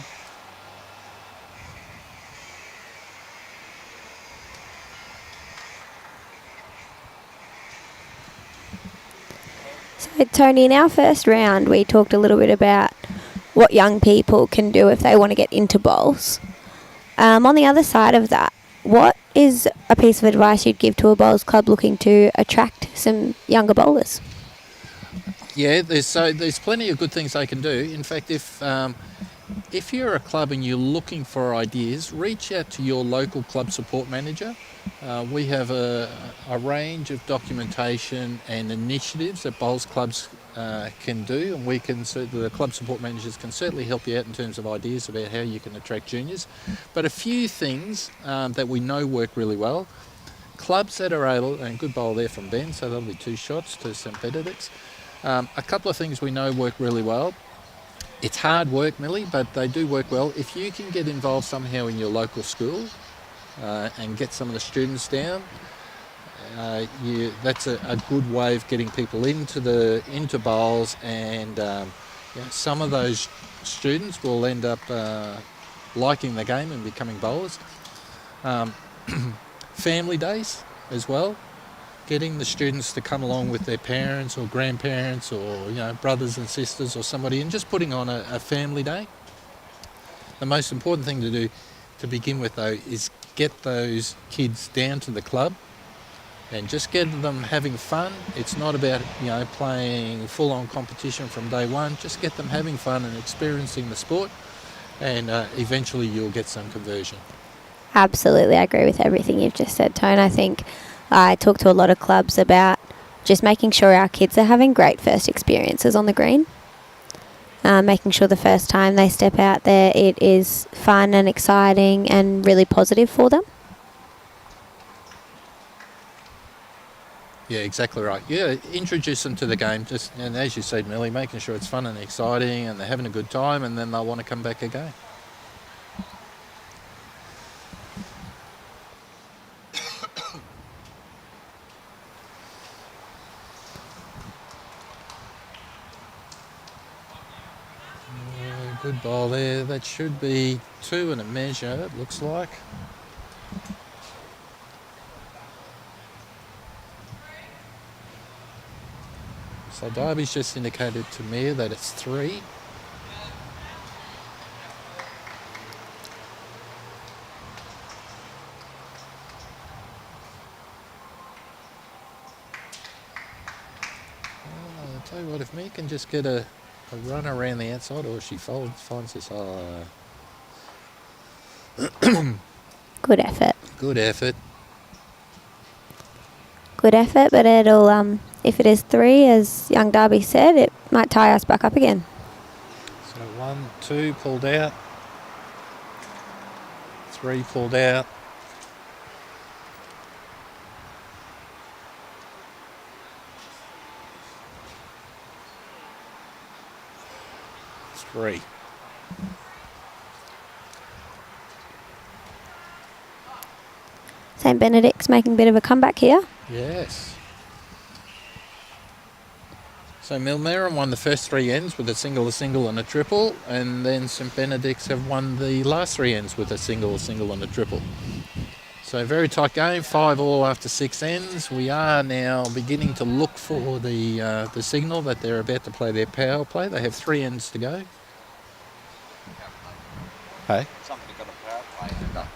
So Tony, in our first round, we talked a little bit about what young people can do if they want to get into bowls. On the other side of that, what is a piece of advice you'd give to a bowls club looking to attract some younger bowlers? Yeah, there's plenty of good things they can do. In fact, if you're a club and you're looking for ideas, reach out to your local club support manager. We have a range of documentation and initiatives that bowls clubs can do, and the club support managers can certainly help you out in terms of ideas about how you can attract juniors. But a few things that we know work really well. Clubs that are able, and good bowl there from Ben, so that'll be 2 shots to St Benedict's. A couple of things we know work really well. It's hard work, Millie, but they do work well. If you can get involved somehow in your local school, and get some of the students down. That's a good way of getting people into bowls, and some of those students will end up liking the game and becoming bowlers. Family days as well, getting the students to come along with their parents or grandparents or brothers and sisters or somebody, and just putting on a family day. The most important thing to do to begin with, though, is get those kids down to the club and just get them having fun. It's not about playing full-on competition from day one. Just get them having fun and experiencing the sport, and eventually you'll get some conversion. Absolutely, I agree with everything you've just said, Tone. I think I talk to a lot of clubs about just making sure our kids are having great first experiences on the green. Making sure the first time they step out there, it is fun and exciting and really positive for them. Yeah, exactly right. Yeah, introduce them to the game, and as you said, Millie, making sure it's fun and exciting and they're having a good time, and then they'll want to come back again. Good ball there. That should be 2 and a measure, it looks like. So Darby's just indicated to me that it's 3. I'll tell you what, if me can just get a run around the outside, or she finds this. Good effort. Good effort. Good effort, but it'll, if it is 3, as young Darby said, it might tie us back up again. So 1, 2 pulled out. 3 pulled out. 3. St. Benedict's making a bit of a comeback here. Yes. So Millmerran won the first 3 ends with a single, and a triple, and then St. Benedict's have won the last 3 ends with a single, and a triple. So very tight game, 5 all after 6 ends. We are now beginning to look for the signal that they're about to play their power play. They have 3 ends to go. Hey? Somebody got a power play and got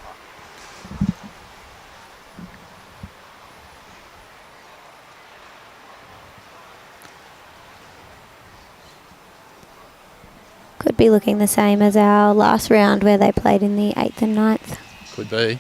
Could be looking the same as our last round where they played in the 8th and 9th. Could be.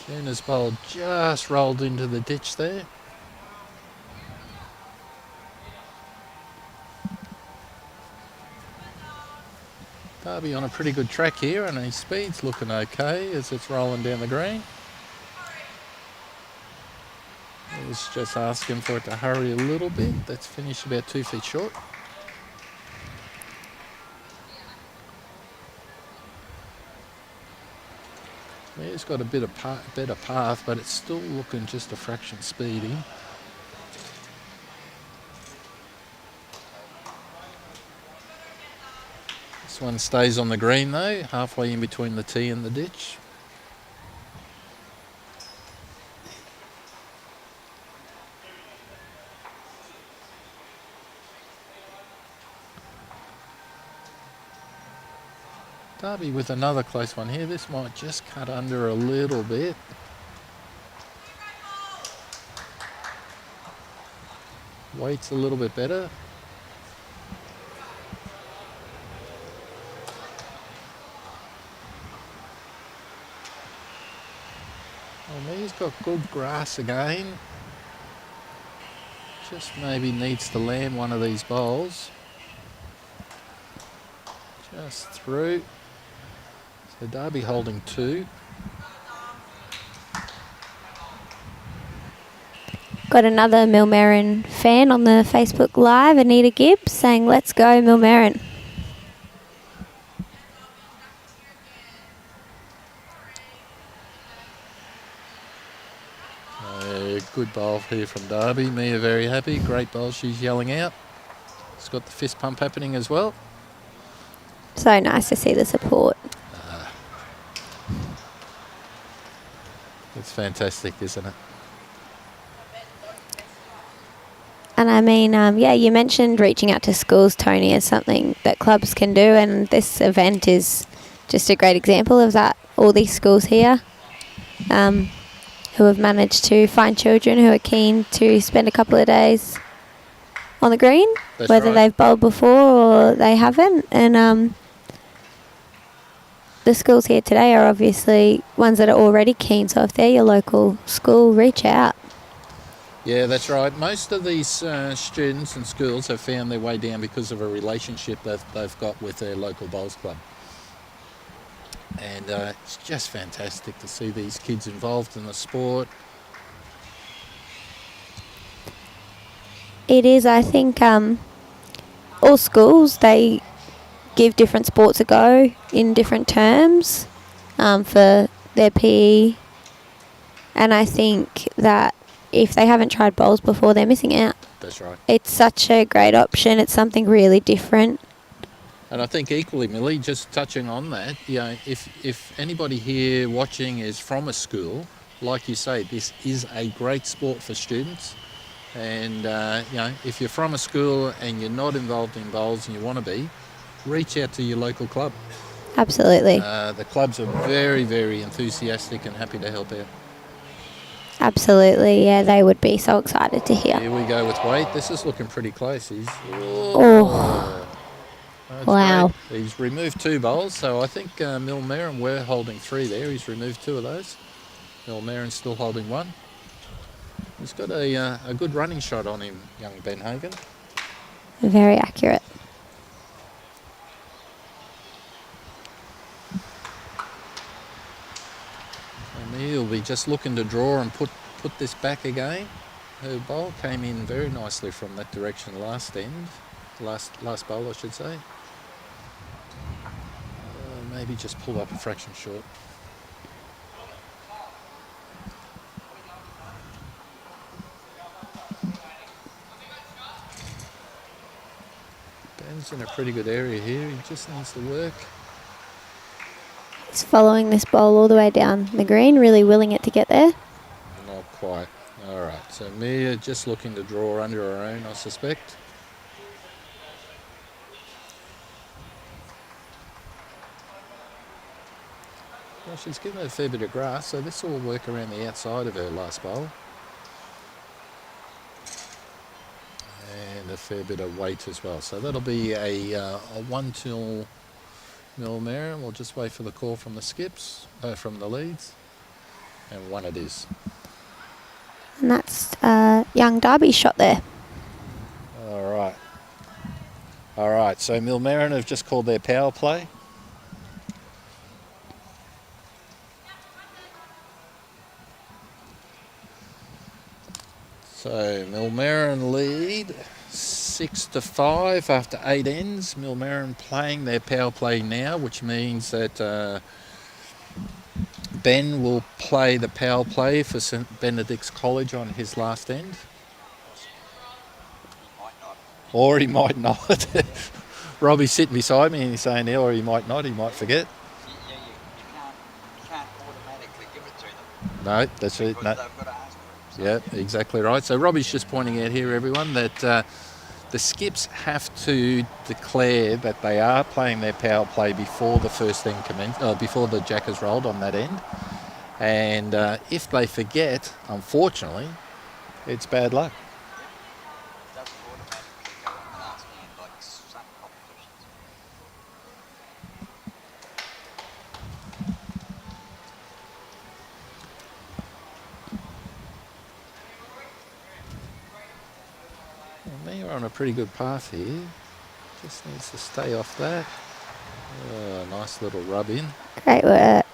Jenna's bowl just rolled into the ditch there. Darby on a pretty good track here, and his speed's looking okay as it's rolling down the green. He's just asking for it to hurry a little bit. That's finished about 2 feet short. Yeah, it's got a bit of better path, but it's still looking just a fraction speedy. This one stays on the green though, halfway in between the tee and the ditch. Darby with another close one here. This might just cut under a little bit. Weight's a little bit better. Well, he's got good grass again. Just maybe needs to land one of these bowls. Just through. So Darby holding 2. Got another Millmerran fan on the Facebook Live, Anita Gibbs, saying, "Let's go, Millmerran." Good bowl here from Darby. Mia very happy. Great bowl she's yelling out. It's got the fist pump happening as well. So nice to see the support. It's fantastic, isn't it? And I mean, yeah, you mentioned reaching out to schools, Tony, as something that clubs can do, and this event is just a great example of that. All these schools here who have managed to find children who are keen to spend a couple of days on the green, That's whether right. they've bowled before or they haven't. And the schools here today are obviously ones that are already keen, so if they're your local school, reach out. Yeah, that's right. Most of these students and schools have found their way down because of a relationship that they've got with their local bowls club. And it's just fantastic to see these kids involved in the sport. It is, I think, all schools, they give different sports a go in different terms for their PE. And I think that if they haven't tried bowls before, they're missing out. That's right. It's such a great option. It's something really different. And I think equally, Millie, just touching on that, you know, if anybody here watching is from a school, like you say, this is a great sport for students. And, you know, if you're from a school and you're not involved in bowls and you want to be, reach out to your local club. Absolutely. The clubs are very, very enthusiastic and happy to help out. Absolutely, yeah, they would be so excited to hear. Here we go with weight. This is looking pretty close. That's Wow. great. He's removed 2 bowls, so I think Millmerran were holding 3 there. He's removed 2 of those. Millmerran's still holding 1. He's got a good running shot on him, young Ben Hagan. Very accurate. And he'll be just looking to draw and put this back again. Her bowl came in very nicely from that direction last bowl, I should say. Maybe just pull up a fraction short. Ben's in a pretty good area here. He just needs to work. He's following this bowl all the way down the green, really willing it to get there. Not quite. All right. So Mia just looking to draw under her own, I suspect. Well, she's given it a fair bit of grass, so this will work around the outside of her last bowl. And a fair bit of weight as well. So that'll be a 1-2 Millmerran. We'll just wait for the call from the skips, from the leads. And 1 it is. And that's young Darby's shot there. All right. All right, so Millmerran have just called their power play. So Millmerran lead 6-5 after 8 ends. Millmerran playing their power play now, which means that Ben will play the power play for St Benedict's College on his last end. Or he might not. Robbie's sitting beside me and he's saying, or he might not, he might forget. You can't automatically give it to them. No, that's it. No. They've got to ask for it. Yeah, exactly right. So Robbie's just pointing out here, everyone, that the skips have to declare that they are playing their power play before the first end before the jack is rolled on that end. And if they forget, unfortunately, it's bad luck. It doesn't automatically go on the last hand like some competitions. Well, Mia on a pretty good path here. Just needs to stay off that. Nice little rub in. Great work.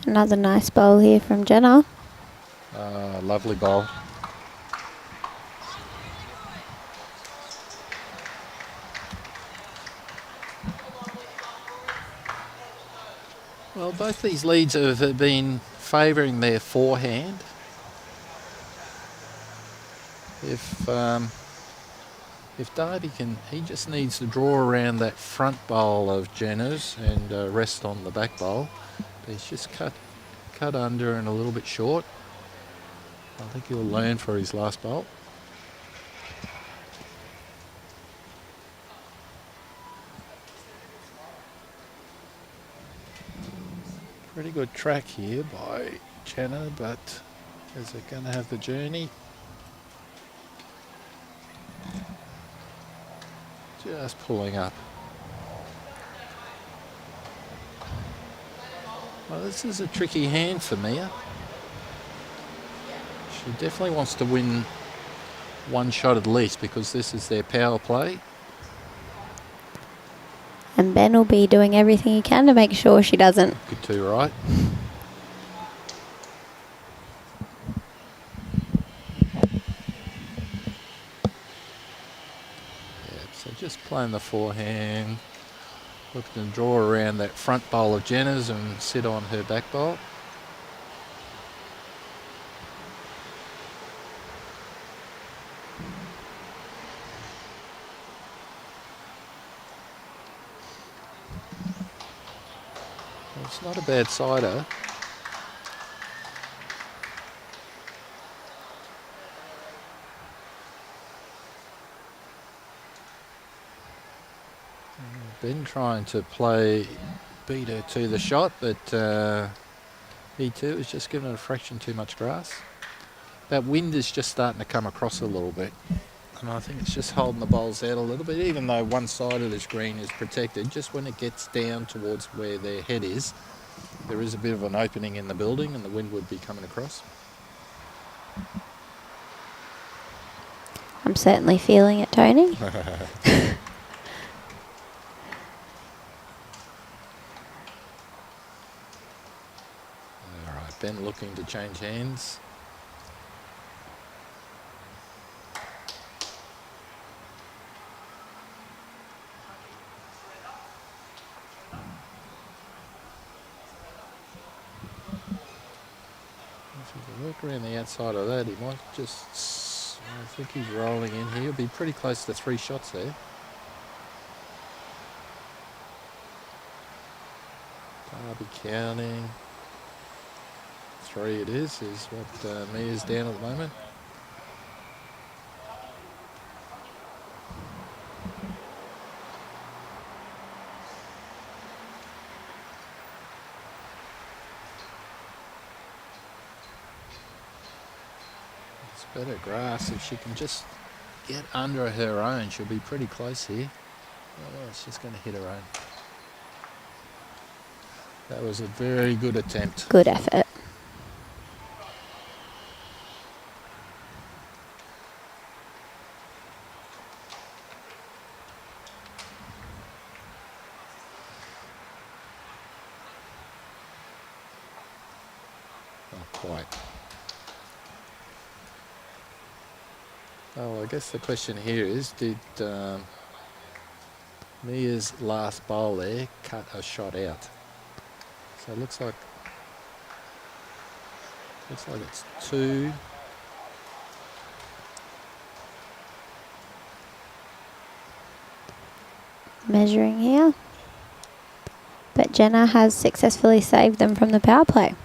Another nice bowl here from Jenna. Lovely bowl. Well, both these leads have been favouring their forehand. If Darby can, he just needs to draw around that front bowl of Jenna's and rest on the back bowl. But he's just cut under and a little bit short. I think he'll learn for his last bowl. Pretty good track here by Jenna, but is it going to have the journey? Just pulling up. Well, this is a tricky hand for Mia. She definitely wants to win one shot at least because this is their power play. And Ben will be doing everything he can to make sure she doesn't. Good too, right? So just playing the forehand, looking to draw around that front bowl of Jenna's and sit on her back bowl. Well, it's not a bad sider. Ben trying to beat her to the shot, but he too is just giving it a fraction too much grass. That wind is just starting to come across a little bit, and I think it's just holding the bowls out a little bit, even though one side of this green is protected. Just when it gets down towards where their head is, there is a bit of an opening in the building and the wind would be coming across. I'm certainly feeling it, Tony. Ben looking to change hands. If he can work around the outside of that, he might just, I think he's rolling in here. He'll be pretty close to 3 shots there. Darby counting. 3 it is what Mia's down at the moment. It's better grass. If she can just get under her own, she'll be pretty close here. Oh, it's just going to hit her own. That was a very good attempt. Good effort. Quite. Oh, I guess the question here is, did Mia's last bowl there cut a shot out? So it looks like it's 2. Measuring here. But Jenna has successfully saved them from the power play.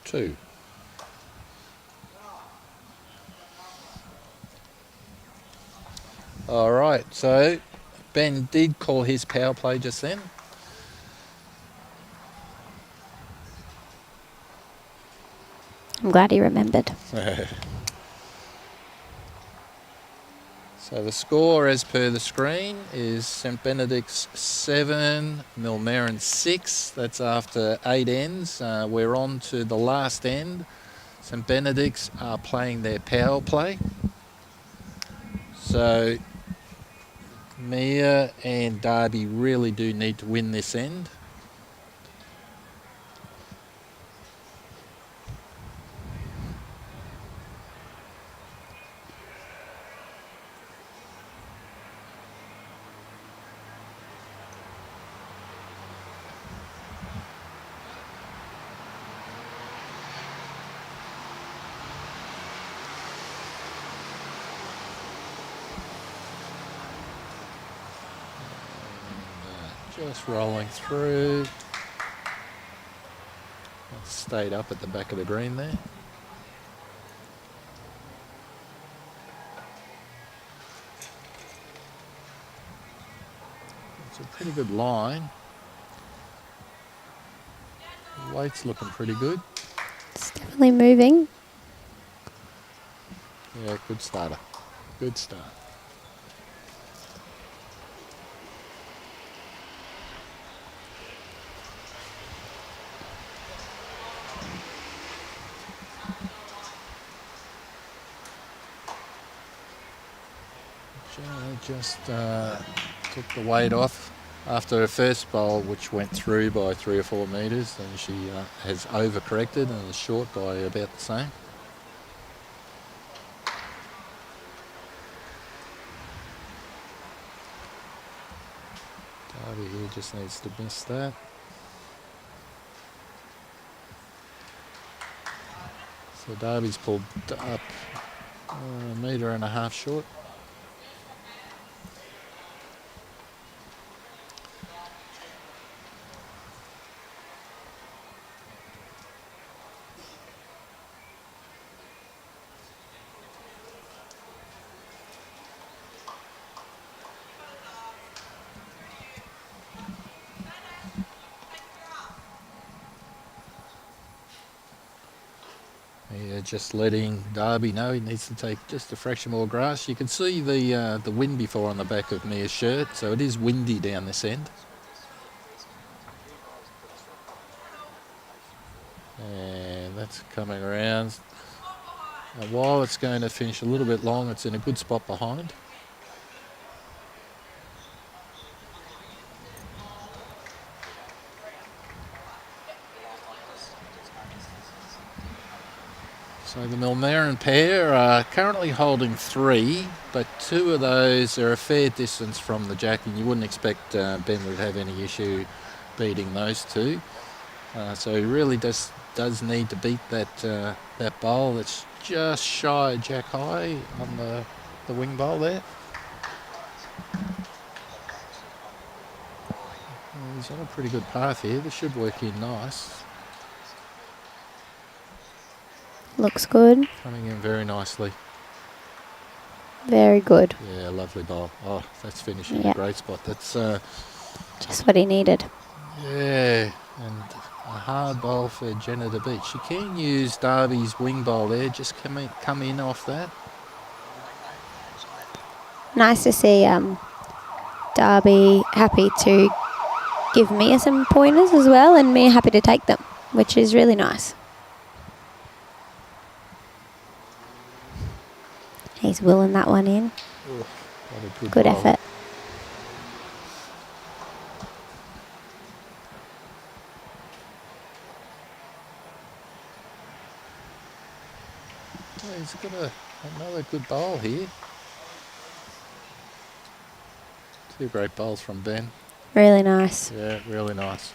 Two. All right, so Ben did call his power play just then. I'm glad he remembered. So the score as per the screen is St Benedict's 7, Millmerran 6. That's after 8 ends. We're on to the last end. St Benedict's are playing their power play. So Mia and Darby really do need to win this end. Just rolling through. Stayed up at the back of the green there. It's a pretty good line. The weight's looking pretty good. It's definitely moving. Yeah, good starter. Good start. Jenna just took the weight off after her first bowl, which went through by 3 or 4 metres, and she has overcorrected and is short by about the same. Darby here just needs to miss that. So Darby's pulled up a metre and a half short. Yeah, just letting Darby know he needs to take just a fraction more grass. You can see the wind before on the back of Mia's shirt, so it is windy down this end. And that's coming around. And while it's going to finish a little bit long, it's in a good spot behind. So the Millmerran pair are currently holding 3, but 2 of those are a fair distance from the jack, and you wouldn't expect Ben would have any issue beating those 2. So he really does need to beat that bowl that's just shy of jack high on the wing bowl there. Well, he's on a pretty good path here. This should work in nice. Looks good. Coming in very nicely. Very good. Yeah, lovely bowl. Oh, that's finishing in a great spot. That's just what he needed. Yeah, and a hard bowl for Jenna to beat. She can use Darby's wing bowl there. Just come in off that. Nice to see Darby happy to give Mia some pointers as well, and Mia happy to take them, which is really nice. He's willing that one in. Ooh, what a good bowl. effort. Yeah, he's got another good bowl here. Two great bowls from Ben. Really nice. Yeah, really nice.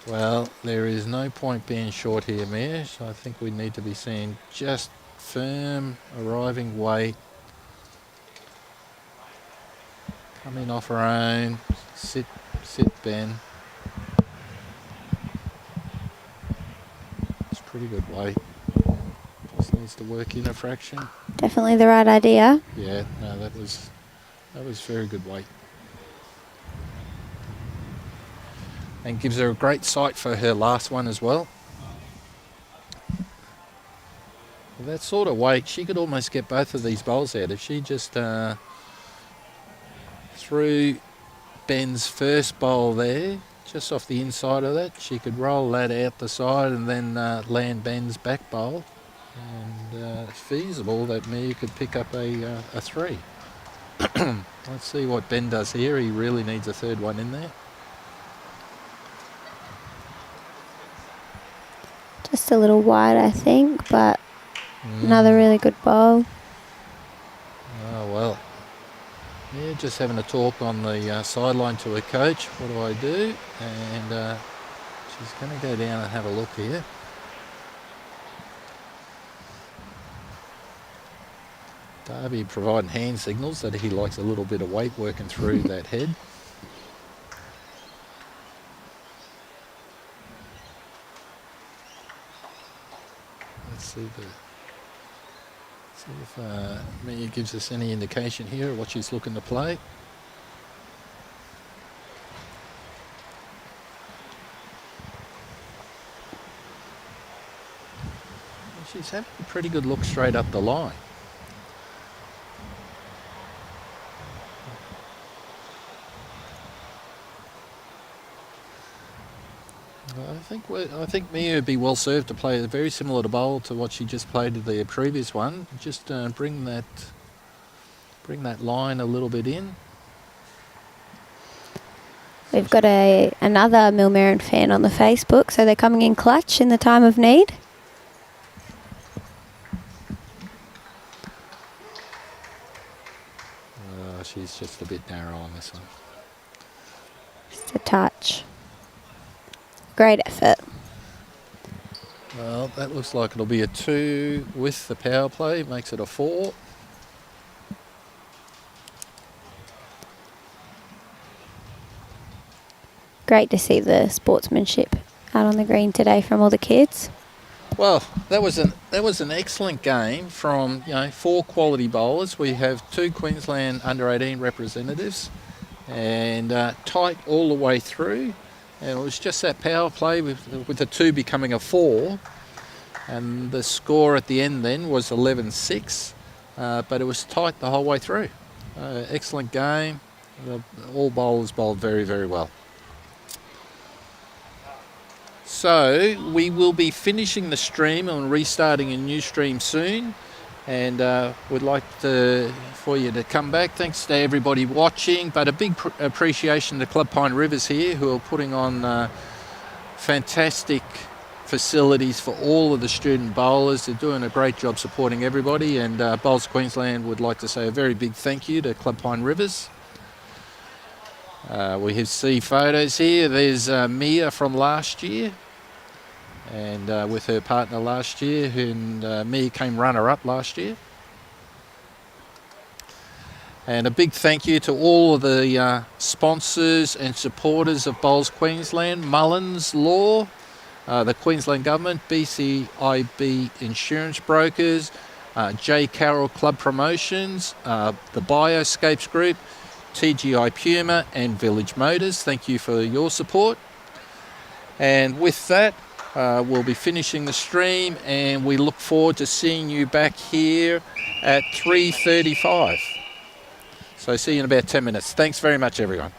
Well, there is no point being short here, Mia. So I think we need to be seeing just firm arriving weight. Coming off her own. Sit, Ben. It's pretty good weight. Just needs to work in a fraction. Definitely the right idea. Yeah, no, that was very good weight. And gives her a great sight for her last one as well. With that sort of weight, she could almost get both of these bowls out. If she just threw Ben's first bowl there, just off the inside of that, she could roll that out the side and then land Ben's back bowl. And it's feasible that Mia could pick up a 3. Let's see what Ben does here. He really needs a third one in there. Just a little wide, I think, but another really good bowl. Oh, well. Yeah, just having a talk on the sideline to her coach. What do I do? And she's going to go down and have a look here. Darby providing hand signals that he likes a little bit of weight working through that head. Let's see if Mia gives us any indication here of what she's looking to play. She's having a pretty good look straight up the line. I think Mia would be well served to play a very similar to bowl to what she just played the previous one. Just bring that line a little bit in. We've got another Millmerran fan on the Facebook, so they're coming in clutch in the time of need. She's just a bit narrow on this one. Just a touch. Great effort. Well, that looks like it'll be a 2 with the power play. Makes it a 4. Great to see the sportsmanship out on the green today from all the kids. Well, that was an excellent game from 4 quality bowlers. We have 2 Queensland under-18 representatives, and tight all the way through. And it was just that power play with the 2 becoming a 4, and the score at the end then was 11-6, but it was tight the whole way through. Excellent game. All bowlers bowled very, very well. So we will be finishing the stream and restarting a new stream soon, and we'd like for you to come back. Thanks to everybody watching, but a big appreciation to Club Pine Rivers here, who are putting on fantastic facilities for all of the student bowlers. They're doing a great job supporting everybody, and Bowls Queensland would like to say a very big thank you to Club Pine Rivers. We see photos here. There's Mia from last year, and with her partner last year, and Mia came runner-up last year. And a big thank you to all of the sponsors and supporters of Bowls Queensland, Mullins Law, the Queensland Government, BCIB Insurance Brokers, J. Carroll Club Promotions, the Bioscapes Group, TGI Puma and Village Motors. Thank you for your support. And with that, we'll be finishing the stream, and we look forward to seeing you back here at 3:35. So see you in about 10 minutes. Thanks very much, everyone.